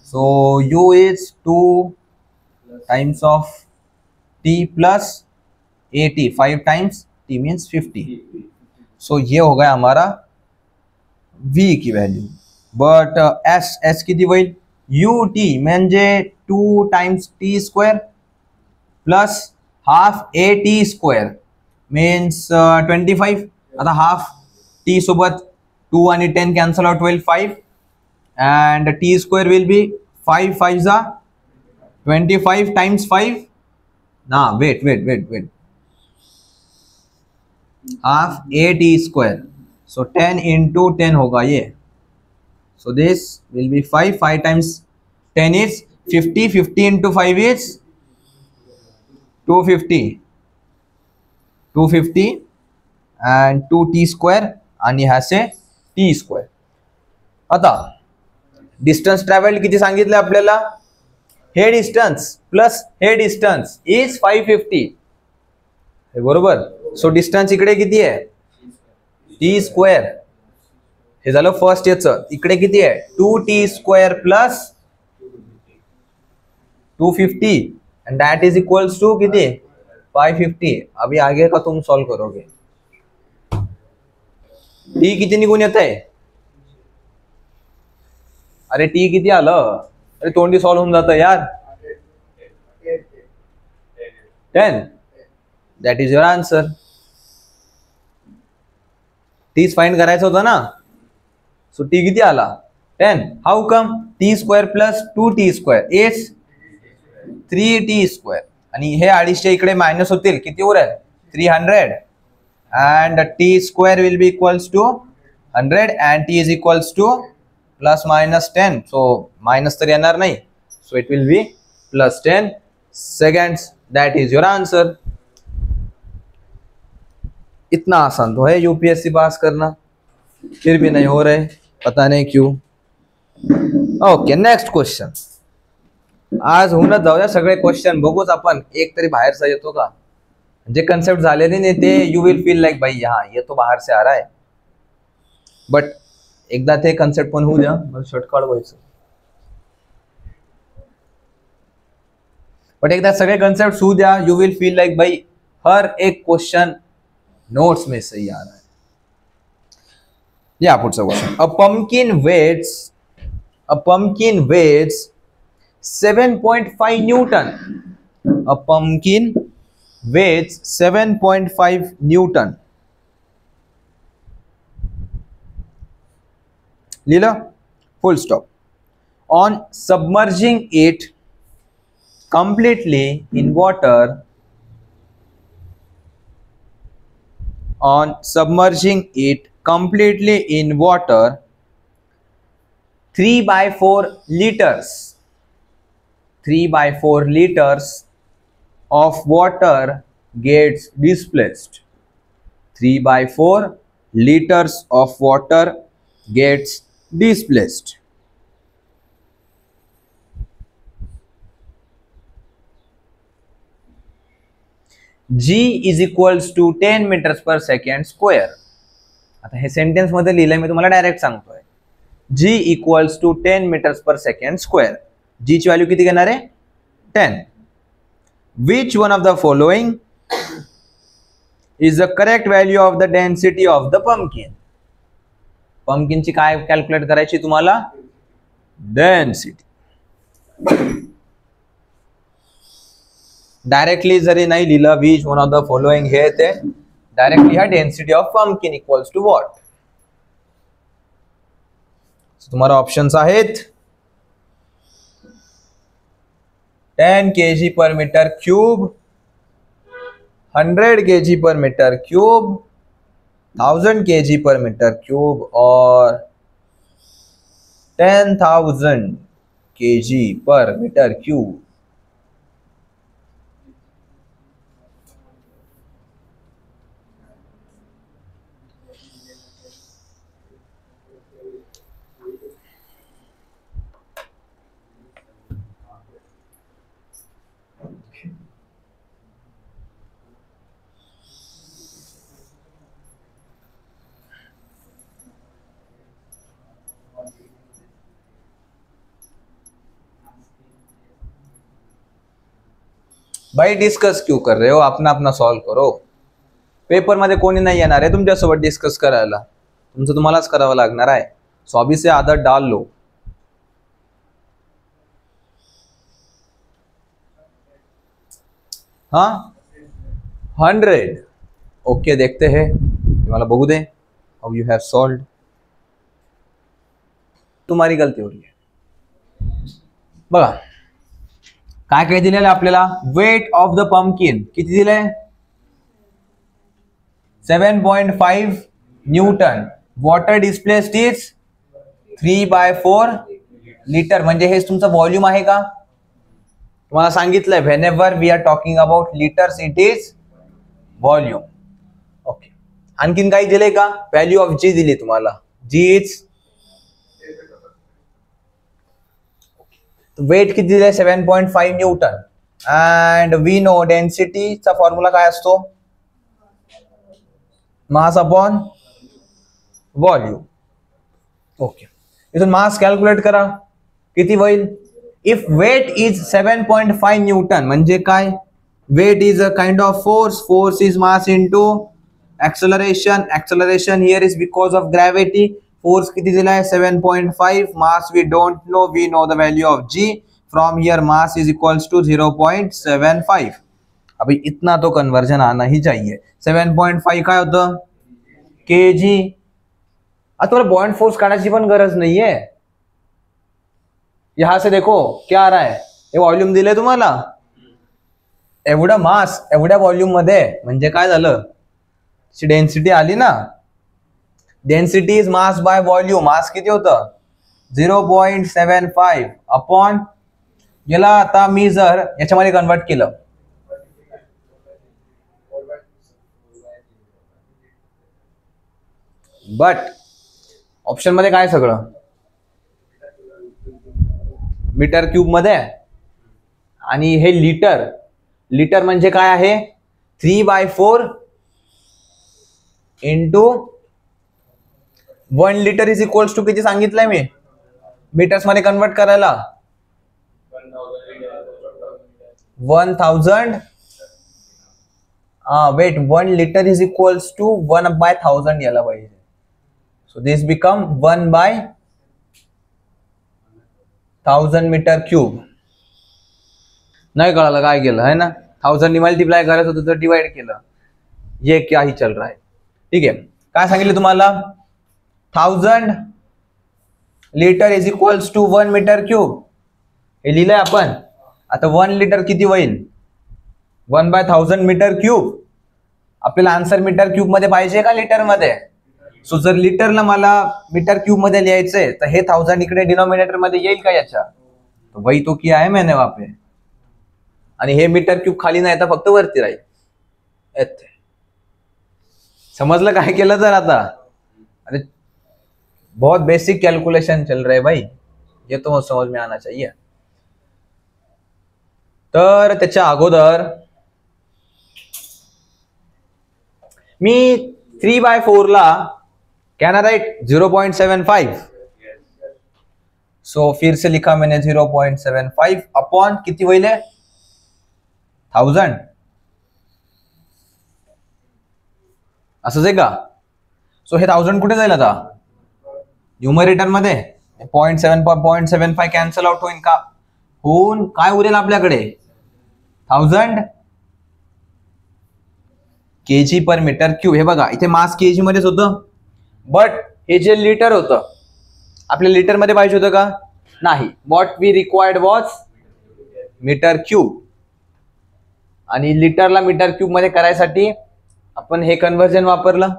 So u is 2 times of t plus at. 5 times t means 50. So ये हो गया हमारा v की वैल्यू. बट s किती होईल? ut म्हणजे 2 times t square plus half at square means 25. आता half t सोबत 2 आणि 10 कॅन्सल आउट होईल 5, and t square will be 5 5 za 25 times 5. Nah, wait, half a t square, so 10 into 10 होगा ये. So this will be 5 times 10 is 50. 50 into 5 is 250. 250 and 2t square आणि ह्या से t square. आता distance travel किती सांगितलं आपल्याला? हे डिस्टन्स प्लस हे डिस्टन्स इज 550 बरोबर. सो डिस्टन्स इकडे किती आहे? t square. हे झालं फर्स्ट याचं. इकडे किती आहे? 2t square plus 250 and that is equals to किती? 550. अभी आगे का तुम सॉल्व करोगे. t किती निघून येत आहे? अरे t किती आलं? अरे तोंडी सॉल्व होऊन जातं यार. 10. That is your answer. टीच फाइंड करायचं होतं ना. सो टी किती आला? 10. How come? T square plus 2t square is 3t square. आणि हे 250 इकडे मायनस होतील. किती उरेल? 300 and t square will be equals to 100 and t is equals to plus minus 10. So minus तर येणार नाही. So it will be plus 10 seconds. That is your answer. इतना आसान तो है यूपीएससी पास करना, फिर भी नहीं हो रहे, पता नहीं क्यों. Okay, next question. आज होऊनच जाऊया सगळे क्वेश्चन. बघूच आपण एक तरी बाहेरचा येतो का. जे कन्सेप्ट झालेले नाही ते यू विल फील लाईक भाई हाँ ये तो बाहर से आ रहा है. बट एकदा ते कन्सेप्ट पण होऊ द्या. मला शॉर्टकट व्हायचं. बट एकदा सगळे कन्सेप्ट होऊ द्या. यू विल फील लाईक भाई हर एक क्वेश्चन नोट्स में सही आ रहा है. या पुढचा क्वेश्चन. A pumpkin weighs 7.5 newton. A pumpkin weighs 7.5 newton. लिहिलं? Full stop. On submerging it completely in water, on submerging it completely in water, 3/4 liters, 3/4 liters of water gets displaced. 3/4 liters of water gets displaced. G is equals to 10 meters per second square. आता हे sentence मध्ये लिहिलंय मी, तुम्हाला direct सांगतोय. G equals to 10 meters per second square. G ची value किती घेणार आहे? 10. Which one of the following is the correct value of the density of the pumpkin? Pumpkin ची काय कॅल्क्युलेट करायची तुम्हाला? डेन्सिटी. डायरेक्टली जरी नाही लिहिलं which one of the following हे ते डायरेक्टली हा density of pumpkin equals to what? तुम्हाला options आहेत 10 kg per meter cube, 100 kg per meter cube, 1000 kg per meter cube और 10,000 kg per meter cube. भाई discuss क्यों कर रहे हो? अपना अपना सॉल्व करो. पेपर मध्ये कोणी नाही येणार आहे तुमच्यासोबत डिस्कस करायला. तुमचं तुम्हालाच करावं लागणार आहे. सो अभी से आदत डाल लो. हाँ 100. ओके, देखते हैं. मला बघू दे हाउ यू हैव सॉल्व्ड. तुम्हारी गलती हो रही है. बघा काय काय दिलेलं आहे आपल्याला. वेट ऑफ द पंपकिन किती दिलंय 7.5 newton. Water displaced is 3/4 litre. म्हणजे हे तुमचं व्हॉल्यूम आहे का. तुम्हाला सांगितलंय whenever we are talking about litres it is volume. Okay. आणखीन काही दिलंय का. व्हॅल्यू ऑफ जी दिली तुम्हाला. जी इज वेट किती दिलंय 7.5 न्यूटन. अँड वी नो डेन्सिटीचा फॉर्म्युला काय असतो मास अपॉन व्हॉल्यूम. ओके. इथून मास कॅल्क्युलेट करा किती होईल. इफ वेट इज 7.5 न्यूटन म्हणजे काय. Weight is a kind of force. Force is mass into acceleration. Acceleration here is because of gravity. Force किती दिलाय 7.5. Mass we don't know. We know the value of G. From here mass is equals to 0.75. अभी इतना तो conversion आना ही चाहिए. 7.5 काय होतं kg. आता तुम्हाला बॉइंट फोर्स काढायची पण गरज नाहीये. यहां से देखो क्या आ रहा है. हे व्हॉल्यूम दिले तुम्हाला. एवढं मास एवढ्या व्हॉल्यूम मध्ये म्हणजे काय झालं डेन्सिटी आली ना. Density is mass by volume. Mass किती होतं 0.75 अपॉन. याला आता मी जर याच्यामध्ये कन्वर्ट केलं बट ऑप्शन मध्ये काय सगळं मीटर क्यूब मध्ये आणि हे लिटर. लिटर म्हणजे काय आहे 3/4 into 1 litre is equals to किती सांगितलंय मी मीटर्स मध्ये कन्वर्ट करायला 1000. Wait 1 litre is equals to 1/1000 यायला पाहिजे. So this become 1/1000 metre cube. नाही कळालं काय केलं है ना. 1000 ने मल्टीप्लाय करायचं होतं तर डिवाइड केलं. ये क्या ही चल रहा है. ठीक आहे. काय सांगितलं तुम्हाला 1000 litre is equals to 1 metre cube. हे लिहिलंय आपण. आता 1 लिटर किती होईल 1/1000 मीटर क्यूब. आपल्याला आन्सर मीटर क्यूब मध्ये पाहिजे का लिटर मध्ये. सो जर लिटरला मला मीटर क्यूब मध्ये लिहायचंय तर हे 1000 इकडे डिनोमिनेटर मध्ये येईल का याच्या. तो वही तो किया है मैंने वहां पे. आणि हे मीटर क्यूब खाली नाही तर फक्त वरती राहील. समजलं काय केलं तर आता. अरे बहुत बेसिक कैलकुलेशन चल रहे भाई. ये तो समझ में आना चाहिए. तर त्याच्या अगोदर मी 3/4 ला कैन आई राइट 0.75. सो फिर से लिखा मैंने 0.75 अपॉन किती होईल 1000. असंच आहे का. सो हे 1000 कुठे जाईल आता न्यूमरेटर मध्ये 0.75 कॅन्सल आउट होईल का. होऊन काय उरेल आपल्याकडे 1000 केजी पर मीटर क्यूब. हे बघा इथे मास केजी मध्येच होतं बट हे जे लिटर होतं आपल्या लिटर मध्ये पाहिजे होतं का नाही. What we required was metre cube. आणि लिटरला मीटर क्यूब मध्ये करायसाठी अपन हे कन्वर्जन वापरलं.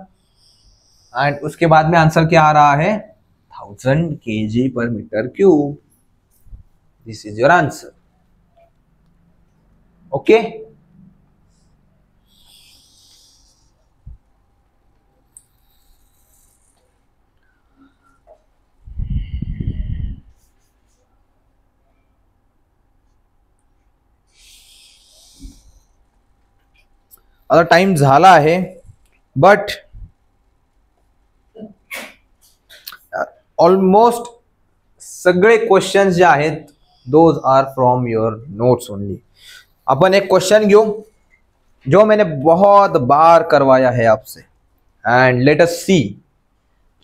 एंड उसके बाद में आंसर क्या आ रहा है 1000 kg per metre cube. This is your answer. Okay. आता टाइम झाला आहे बट ऑलमोस्ट सगळे क्वेश्चंस जे आहेत those are from your notes only. अपन एक क्वेश्चन घेऊ जो मैंने बहुत बार करवाया है आपसे एंड लेट अस सी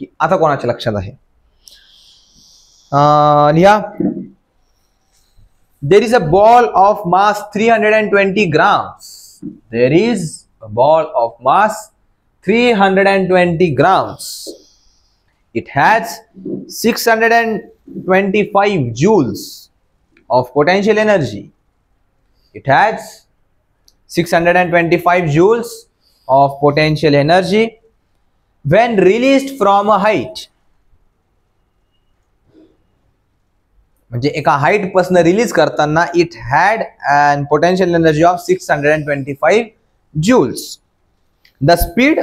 कि आता कोणाच्या लक्षात आहे. लिहा. देर is a ball of mass 320 grams. There is a ball of mass 320 grams. It has 600 625 joules of potential energy. It has 625 joules of potential energy when released from a height. म्हणजे एका height पासून release करताना it had an potential energy of 625 joules. The speed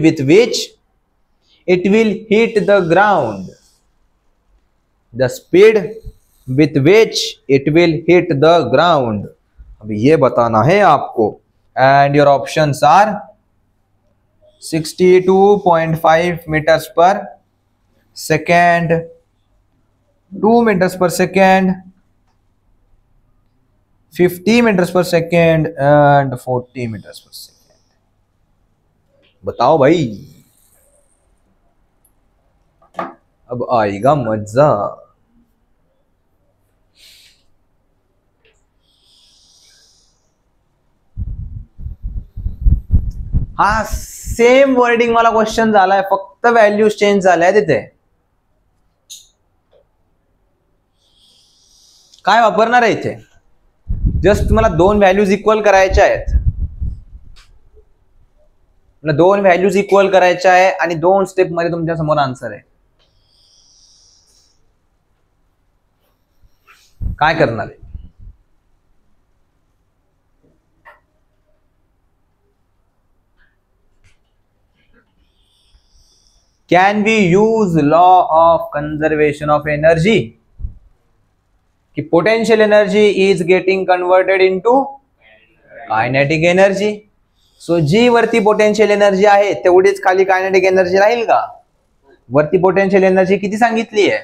with which it will hit the ground. The speed with which it will hit the ground. अभी ये बताना है आपको. And your options are 62.5 meters per second, 2 meters per second, 50 meters per second and 40 meters per second. बताओ भाई, अब आएगा मजा. हा सेम वर्डिंग वाला क्वेश्चन झालाय, फक्त व्हॅल्यूज चेंज झाल्या तिथे. काय वापरणार आहे इथे? जस्ट तुम्हाला दोन व्हॅल्यूज इक्वल करायच्या आहेत. दोन व्हॅल्यूज इक्वल करायच्या आहे आणि दोन स्टेप मध्ये तुमच्या समोर आन्सर आहे. काय करणार आहे? Can we use law of conservation of energy? कि potential energy is getting converted into kinetic energy. So जी वरती potential energy आहे तेवढीच खाली kinetic energy राहील का? वरती potential energy किती सांगितली आहे?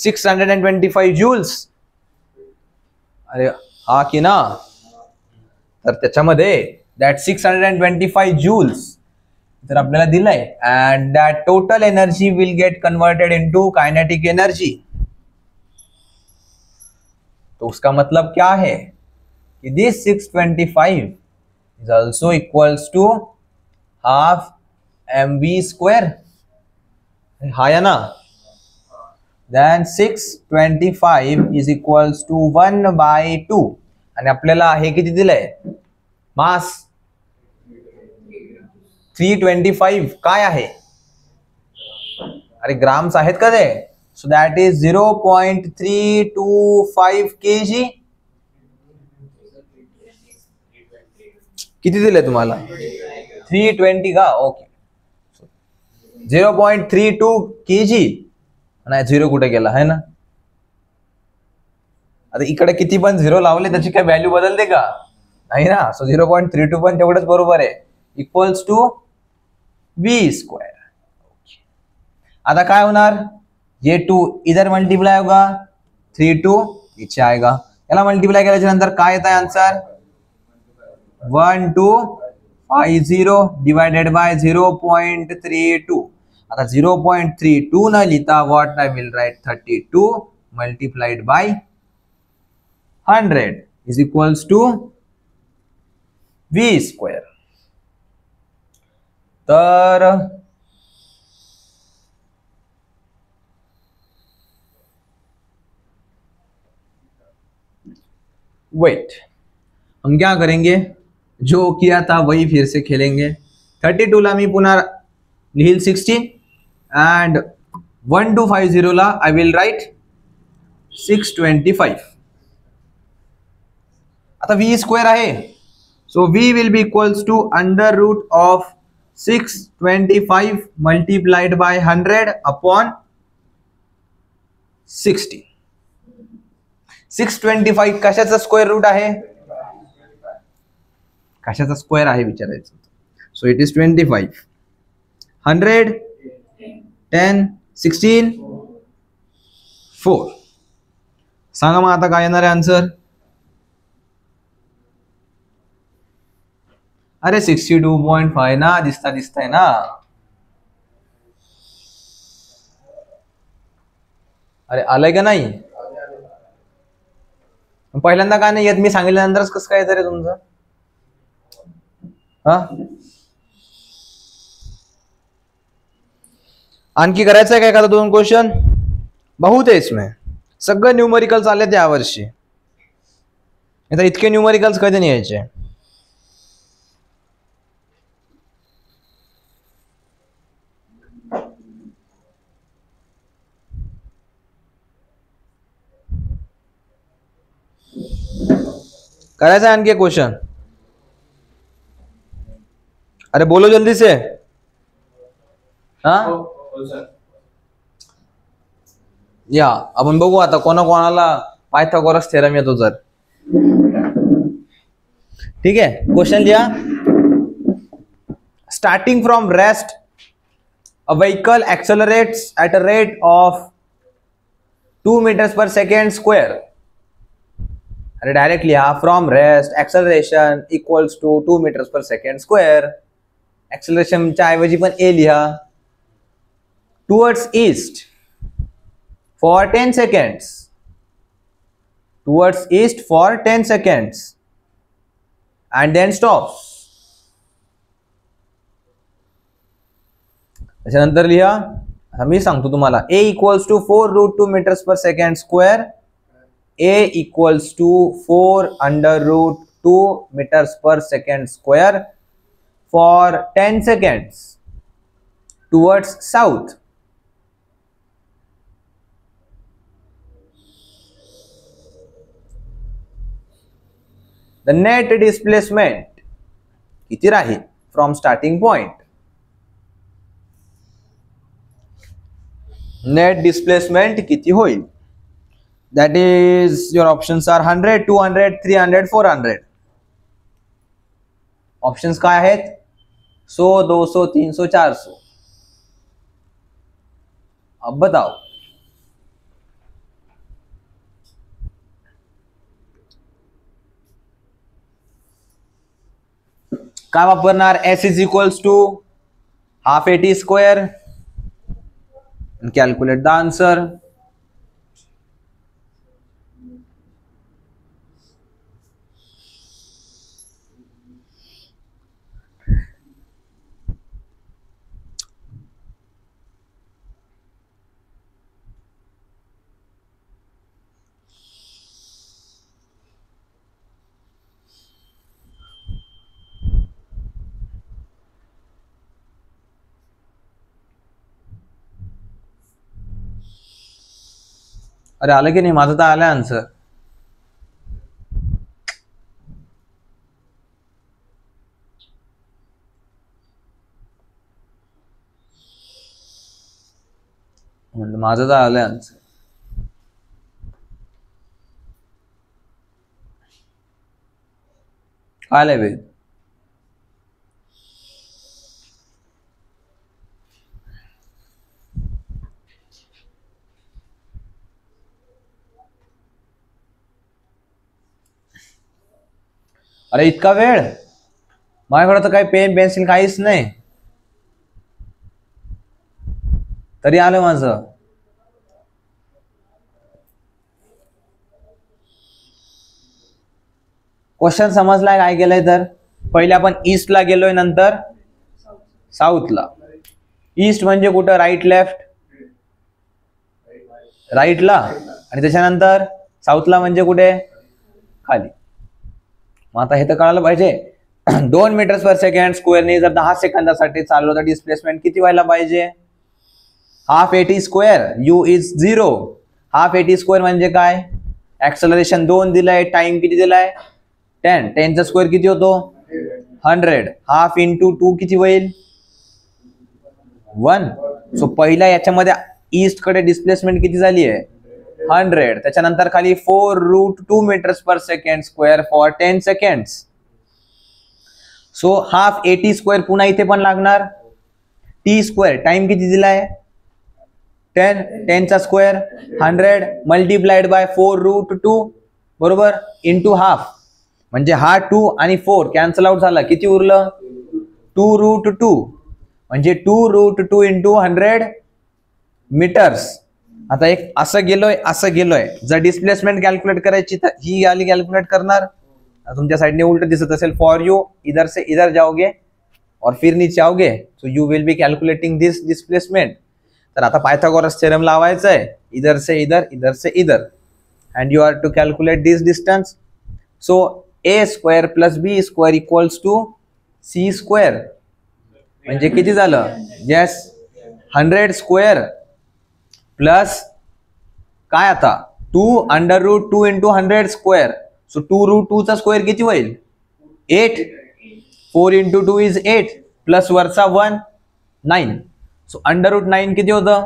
625 joules. अरे हा की ना, तर त्याच्यामध्ये that 625 joules तर आपल्याला दिलंय and that total energy will get converted into kinetic energy. तो उसका मतलब क्या है कि this 625 is also equals to half mv square. हा या ना, then 625 is equals to 1/2 आणि आपल्याला हे किती दिलंय? मास 325 काय आहे? अरे ग्राम्स आहेत का ते? So that is 0.325 kg. किती दिले तुम्हाला? 320 का? Okay, 0.32 kg. नाही, झिरो कुठे गेला आहे ना? आता इकडे किती पण झिरो लावले त्याची काय व्हॅल्यू बदलते का? नाही ना. सो 0.32 पण तेवढंच बरोबर आहे, इक्वल्स टू v स्क्वायर. आता काय होणार? ये 2 इधर मल्टीप्लाई होगा, 32 नीचे आएगा. याला मल्टीप्लाई केल्याच्या नंतर काय येत आहे आन्सर? 1250 divided by 0.32. आता 0.32 न लिहिता what I will write 32 multiplied by 100 is equals to v square. तर वेट, हम क्या करेंगे? जो किया था वही फिर से खेलेंगे. 32 ला मी पुन्हा लिहिल 16 and 1250 La I will write 625. आता v स्क्वेअर आहे, so v will be equals to under root of 625 multiplied by 100 upon 60. 625 कशाचा स्क्वेअर रूट आहे? कशाचा स्क्वेअर आहे विचारायचं. So it is 25, 100, 10, 16, 4. सांगा मग आता काय येणार आहे आन्सर? अरे 62.5 ना, दिसताय ना. अरे आलंय का नाही? पहिल्यांदा का नाही येत? मी सांगितल्यानंतरच कसं काय येतं रे तुमचं? हा आणखी करायचं आहे का एखादा दोन क्वेश्चन? बहुत आहे इसमें, सगळं न्यूमरिकल्स आले त्या वर्षी, आता इतके न्यूमरिकल्स कधी नाही यायचे. करायचं आहे आणखी क्वेश्चन? अरे बोलो जल्दी से. हा या आपण बघू आता कोणाला पायथागोरस थेरम येतो जर. ठीक है, क्वेश्चन लिया. Starting from rest a vehicle accelerates at a rate of 2 meters per second square. अरे डायरेक्ट लिहा, from rest acceleration equals to 2 meters per second square. एक्सेलरेशनच्या ऐवजी पण ए लिहा. Towards east for 10 seconds, towards east for 10 seconds and then stops. त्याच्यानंतर लिहा, मी सांगतो तुम्हाला, a equals to 4√2 meters per second square, a equals to 4√2 meters per second square for 10 seconds towards south. The net displacement किती राहील from starting point? Net displacement किती होईल? That is, your options are 100, 200, 300, 400. Options काय आहेत? 100, 200, 300, 400. अब बताओ. काय वापरणार? s is equals to half at square and calculate the answer. अरे आलं की नाही? माझं तर आलं आन्सर. म्हणजे माझं तर आलं आन्सर. आलंय वेळ. अरे इतका वेळ? माझ्याकडे तर काही पेन पेन्सिल काहीच नाही, तरी आलं माझं. क्वेश्चन समजलाय काय केलंय? तर पहिले आपण ईस्टला गेलोय, नंतर साऊथला. ईस्ट म्हणजे कुठं? Right left? राईटला. आणि त्याच्यानंतर साऊथला म्हणजे कुठे? खाली. मग आता हे तर कळायला पाहिजे. 2 meters per second स्क्वेअरने जर 10 सेकंदासाठी चाललो तर डिस्प्लेसमेंट किती व्हायला पाहिजे? Half at square. u is 0. Half at square म्हणजे काय? ऍक्सेलरेशन 2 दिलाय, टाइम किती दिलाय? 10. 10 चा स्क्वेअर किती होतो? 100. हाफ इंटू 2 किती होईल? 1. सो पहिला याच्यामध्ये ईस्ट कडे डिस्प्लेसमेंट किती झाली आहे? 100. त्याच्यानंतर खाली 4√2 meters per second square for 10 seconds. So half at square पुन्हा इथे पण लागणार. t स्क्वेअर, टाइम किती दिलाय? 10. 10 चा स्क्वेअर 100 मल्टिप्लाइड बाय 4√2 बरोबर, इंटू हाफ. म्हणजे हा 2 आणि 4 कॅन्सल आउट झाला. किती उरलं? 2√2. म्हणजे 2√2 इंटू 100 मीटर्स. आता एक असं गेलोय. जर डिस्प्लेसमेंट कॅल्क्युलेट करायची तर ही आली कॅल्क्युलेट करणार. तुमच्या साइडने उलट दिसत असेल, फॉर यू इधर से इधर जाओगे और फिर नीचे आओगे, so you will be calculating this displacement. तर आता पायथागोरस थेरम लावायचा आहे, इधर से इधर, इधर से इधर, and you are to calculate this distance. So a square plus b square equals to c square. म्हणजे किती झालं? yes 100 स्क्वेअर प्लस काय आता 2 अंडर रूट 2 इंटू 100 स्क्वेअर. सो 2 रूट 2 चा स्क्वेअर किती होईल? 8. 4 इंटू 2 इज 8 प्लस वरचा 1 9. सो अंडर रूट 9 किती होतं?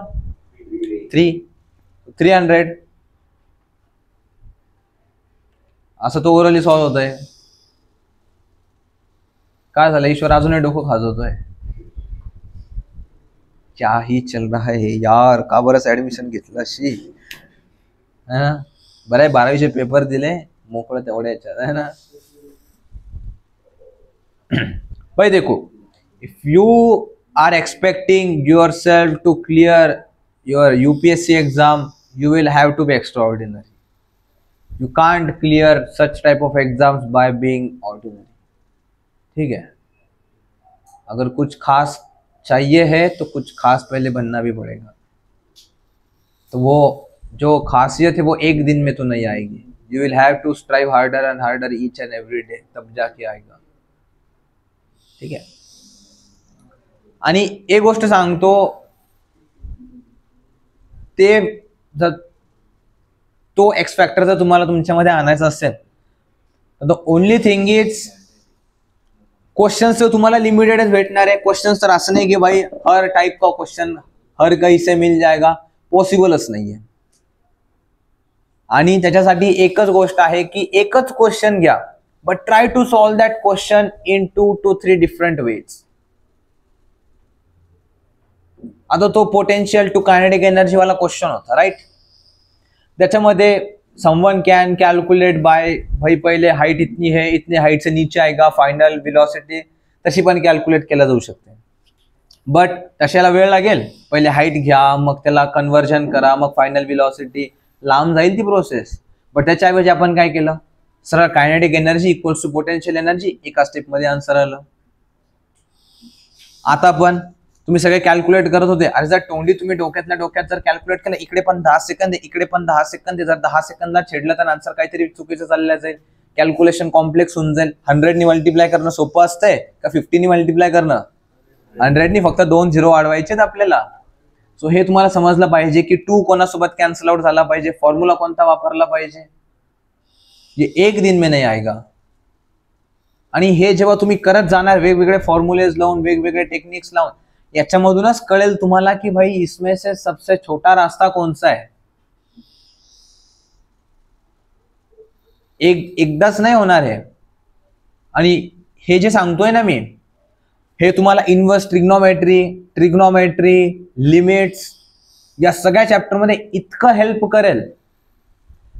300. असं तो ओरली सॉल्व्ह होतोय. काय झालं? ईश्वर अजूनही डोकं खाजवतोय. क्या ही चल रहा है यार, का बरंच ऍडमिशन घेतलं अशी? बरं आहे 12वीचे पेपर दिले मोकळं तेवढ्या याच्यात आहे ना. भाई देखो, if you are expecting yourself to clear your UPSC exam, you will have to be extraordinary. You can't clear such type of exams by being ordinary. ठीक है, अगर कुछ खास चाहिए है तो कुछ खास पहले बनना भी पड़ेगा. तो वो जो खासियत है वो एक दिन में तो नहीं आएगी. You will have to strive harder and harder each and every day, तब जाके आएगा. ठीक है. आणि एक गोष्ट सांगतो, ते जर तो एक्स फॅक्टर जर तुम्हाला तुमच्यामध्ये आणायचा असेल तर the only thing is questions तर तुम्हाला लिमिटेडच भेटणार आहे. क्वेश्चन्स तर असं नाही की भाई हर टाइप का क्वेश्चन हर कहीं से मिल जाएगा, पॉसिबलच नाहीये. आणि त्याच्यासाठी एकच गोष्ट आहे की एकच क्वेश्चन घ्या, but try to solve that question in 2 to 3 different ways. आता तो पोटेन्शियल टू कायनेटिक एनर्जी वाला क्वेश्चन होता, राइट? त्याच्यामध्ये समवन कॅन कॅल्क्युलेट बाय भाई पहिले हाइट इतनी है, इतने हाइट से नीचे आएगा फाइनल वेलोसिटी, तशी पण कॅल्क्युलेट केला जाऊ शकते. बट तशाला वेळ लागेल. पहिले हाइट घ्या, मग त्याला कन्व्हर्जन करा, मग फायनल वेलोसिटी, लांब जाईल ती प्रोसेस. बट त्याच्याऐवजी आपण काय केलं, सरळ kinetic energy equals to potential energy, एका स्टेप मध्ये आन्सर आलं. आता पण तुम्ही सगळे कॅल्क्युलेट करत होते, अरे जर तोंडी तुम्ही डोक्यातल्या डोक्यात जर कॅल्क्युलेट केलं, इकडे पण 10 सेकंद आहे, इकडे पण 10 सेकंद आहे, जर 10 सेकंदला छेडलं तर आन्सर काहीतरी चुकीचं चाललं जाईल, कॅल्क्युलेशन कॉम्प्लेक्स होऊन जाईल. 100 नी मल्टिप्लाय करणं सोपं असतंय का 50 नी मल्टिप्लाय करणं? 100 नी फक्त 2 झिरो वाढवायचे आपल्याला. सो हे तुम्हाला समजलं पाहिजे की 2 कोणासोबत कॅन्सल आउट झाला पाहिजे, फॉर्म्युला कोणता वापरला पाहिजे. ये एक दिन में नहीं आएगा. आणि हे जेव्हा तुम्ही करत जाणार वेगवेगळे फॉर्म्युलेज लावून, वेगवेगळे टेक्निक्स लावून, याच्यामधूनच कळेल तुम्हाला की भाई इसमें से सबसे छोटा रास्ता कौन सा है. एकदाच नाही होणार आहे. आणि हे जे सांगतोय ना मी, हे तुम्हाला इन्व्हर्स ट्रिग्नोमेट्री, लिमिट्स या सगळ्या चॅप्टर मध्ये इतकं हेल्प करेल.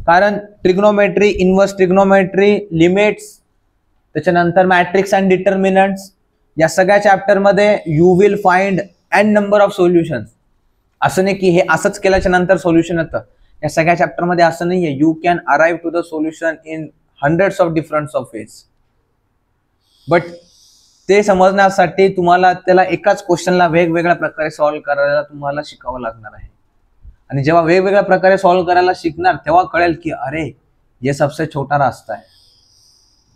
कारण ट्रिग्नोमेट्री, इन्व्हर्स ट्रिग्नोमेट्री, लिमिट्स, त्याच्यानंतर मॅट्रिक्स अँड डिटर्मिनंट्स, या सगळ्या चॅप्टर मध्ये you will find n number of solutions. असं नाही की हे असंच केल्याच्या नंतर सोल्युशन येतं. या सगळ्या चॅप्टर मध्ये असं नाहीये. You can arrive to the solution in hundreds of different ways. But ते समजण्यासाठी तुम्हाला त्याला एकाच क्वेश्चनला वेगवेगळ्या प्रकारे सॉल्व्ह करायला तुम्हाला शिकावं लागणार आहे. आणि जेव्हा वेगवेगळ्या प्रकारे सॉल्व्ह करायला शिकणार तेव्हा कळेल की अरे ये सबसे छोटा रास्ता आहे,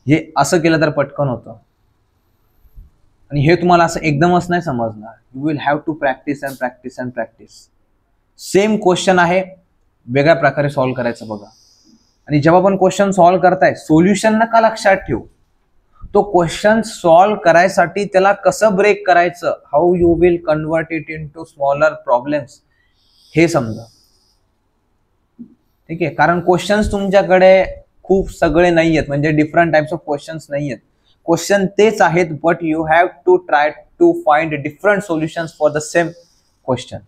हे असं केलं तर पटकन होतं. आणि हे तुम्हाला असं एकदमच नाही समजणार. You will have to practise and practise and practise. Same question आहे, वेगळ्या प्रकारे सॉल्व्ह करायचं बघा. आणि जेव्हा पण क्वेश्चन सॉल्व्ह करताय, सोल्युशन नका लक्षात ठेवू, तो क्वेश्चन सॉल्व्ह करायसाठी त्याला कसं ब्रेक करायचं, how you will convert it into smaller problems, हे समजा. ठीक आहे, कारण क्वेश्चन्स तुमच्याकडे खूप सगळे नाही आहेत, म्हणजे डिफरंट टाइप्स ऑफ क्वेश्चन्स नाही आहेत. क्वेश्चन तेच आहेत, but you have to try to find different solutions for the same question.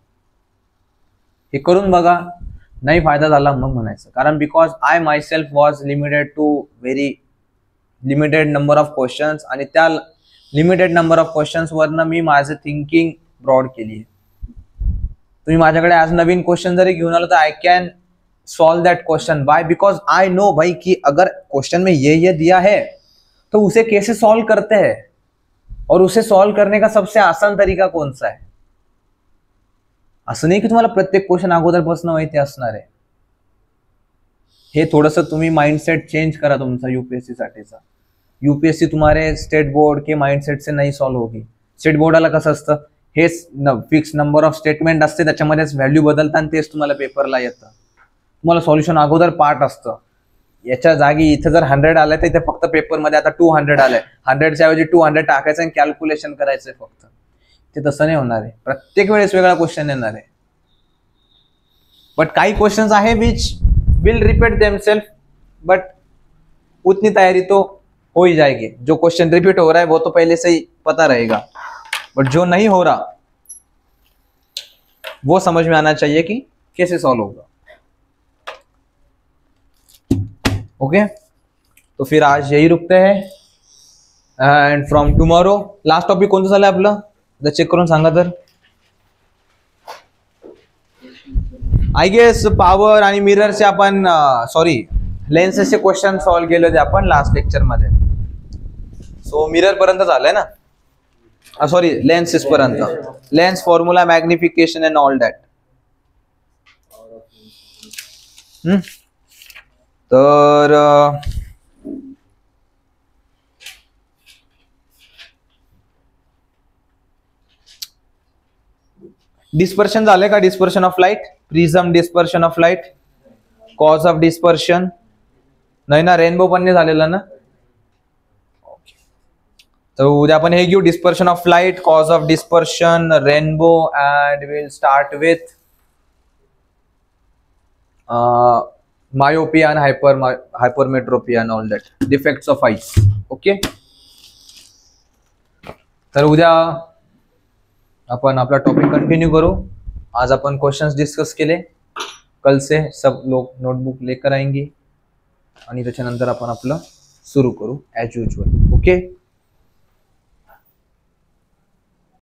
हे करून बघा, नाही फायदा झाला मग म्हणायचं. कारण because I myself was limited to very limited number of questions, आणि त्या लिमिटेड नंबर ऑफ क्वेश्चन्स वरनं मी माझं थिंकिंग ब्रॉड केली आहे. तुम्ही माझ्याकडे आज नवीन क्वेश्चन जरी घेऊन आलो तर I can solve that question. By because I know भाई कि अगर क्वेश्चन में ये दिया है तो उसे कैसे सॉल्व करते हैं और उसे सॉल्व करने का सबसे आसान तरीका कौन सा है. असं नाही की तुम्हाला प्रत्येक क्वेश्चन अगोदरपासून माहिती असणार आहे. हे थोडंसं तुम्ही माइंडसेट चेंज करा तुमचा यूपीएससी साठीचा. यूपीएससी तुम्हारे स्टेट बोर्ड के माइंडसेट से नहीं सॉल्व होगी. स्टेट बोर्डाला कसं असतं, हेच फिक्स नंबर ऑफ स्टेटमेंट असते, त्याच्यामध्येच व्हॅल्यू बदलतात आणि तेच तुम्हाला पेपरला येतं. तुम्हाला सॉल्युशन अगोदर पार्ट असतं. याच्या जागी इथं जर 100 आलंय तर इथे फक्त पेपरमध्ये आता 200 आलंय, 100च्या ऐवजी 200 टाकायचं आणि कॅल्क्युलेशन करायचंय फक्त. ते तसं नाही होणार आहे. प्रत्येक वेळेस वेगळा क्वेश्चन येणार आहे. बट काही क्वेश्चंस आहे which will repeat themselves, but उतनी तैयारी तो हो ही जाएगी. जो क्वेश्चन रिपीट हो रहा है वो तो पहले से ही पता रहेगा, बट जो नहीं हो रहा वो समझ में आना चाहिए कि कैसे सॉल्व होगा. ओके, तो फिर आज यही रुकते हैं and from tomorrow last topic कोणतं झालं आपलं, चेक करून सांगा. तर आय गेस पॉवर आणि मिररचे आपण सॉरी लेन्सेसचे क्वेश्चन सॉल्व केले होते आपण लास्ट लेक्चर मध्ये. सो मिरर पर्यंत झालंय ना, सॉरी लेन्सेस पर्यंत, lens formula magnification and all that. तर डिस्पर्शन झालंय का, dispersion of light, prism dispersion of light, cause of dispersion नाही ना, रेनबो पण नाही झालेलं ना. तर उद्या आपण हे घेऊ, dispersion of light, cause of dispersion, rainbow, and will start with myopia and hypermetropia and all that defects of eyes. Okay, तर उद्या अपन अपना टॉपिक कंटिन्यू करो. आज अपन क्वेश्चंस डिस्कस केले, कल से सब लोग नोटबुक लेकर आएंगे आणि त्याच्यानंतर आपण आपलं सुरू करू ॲज युजुअल. ओके.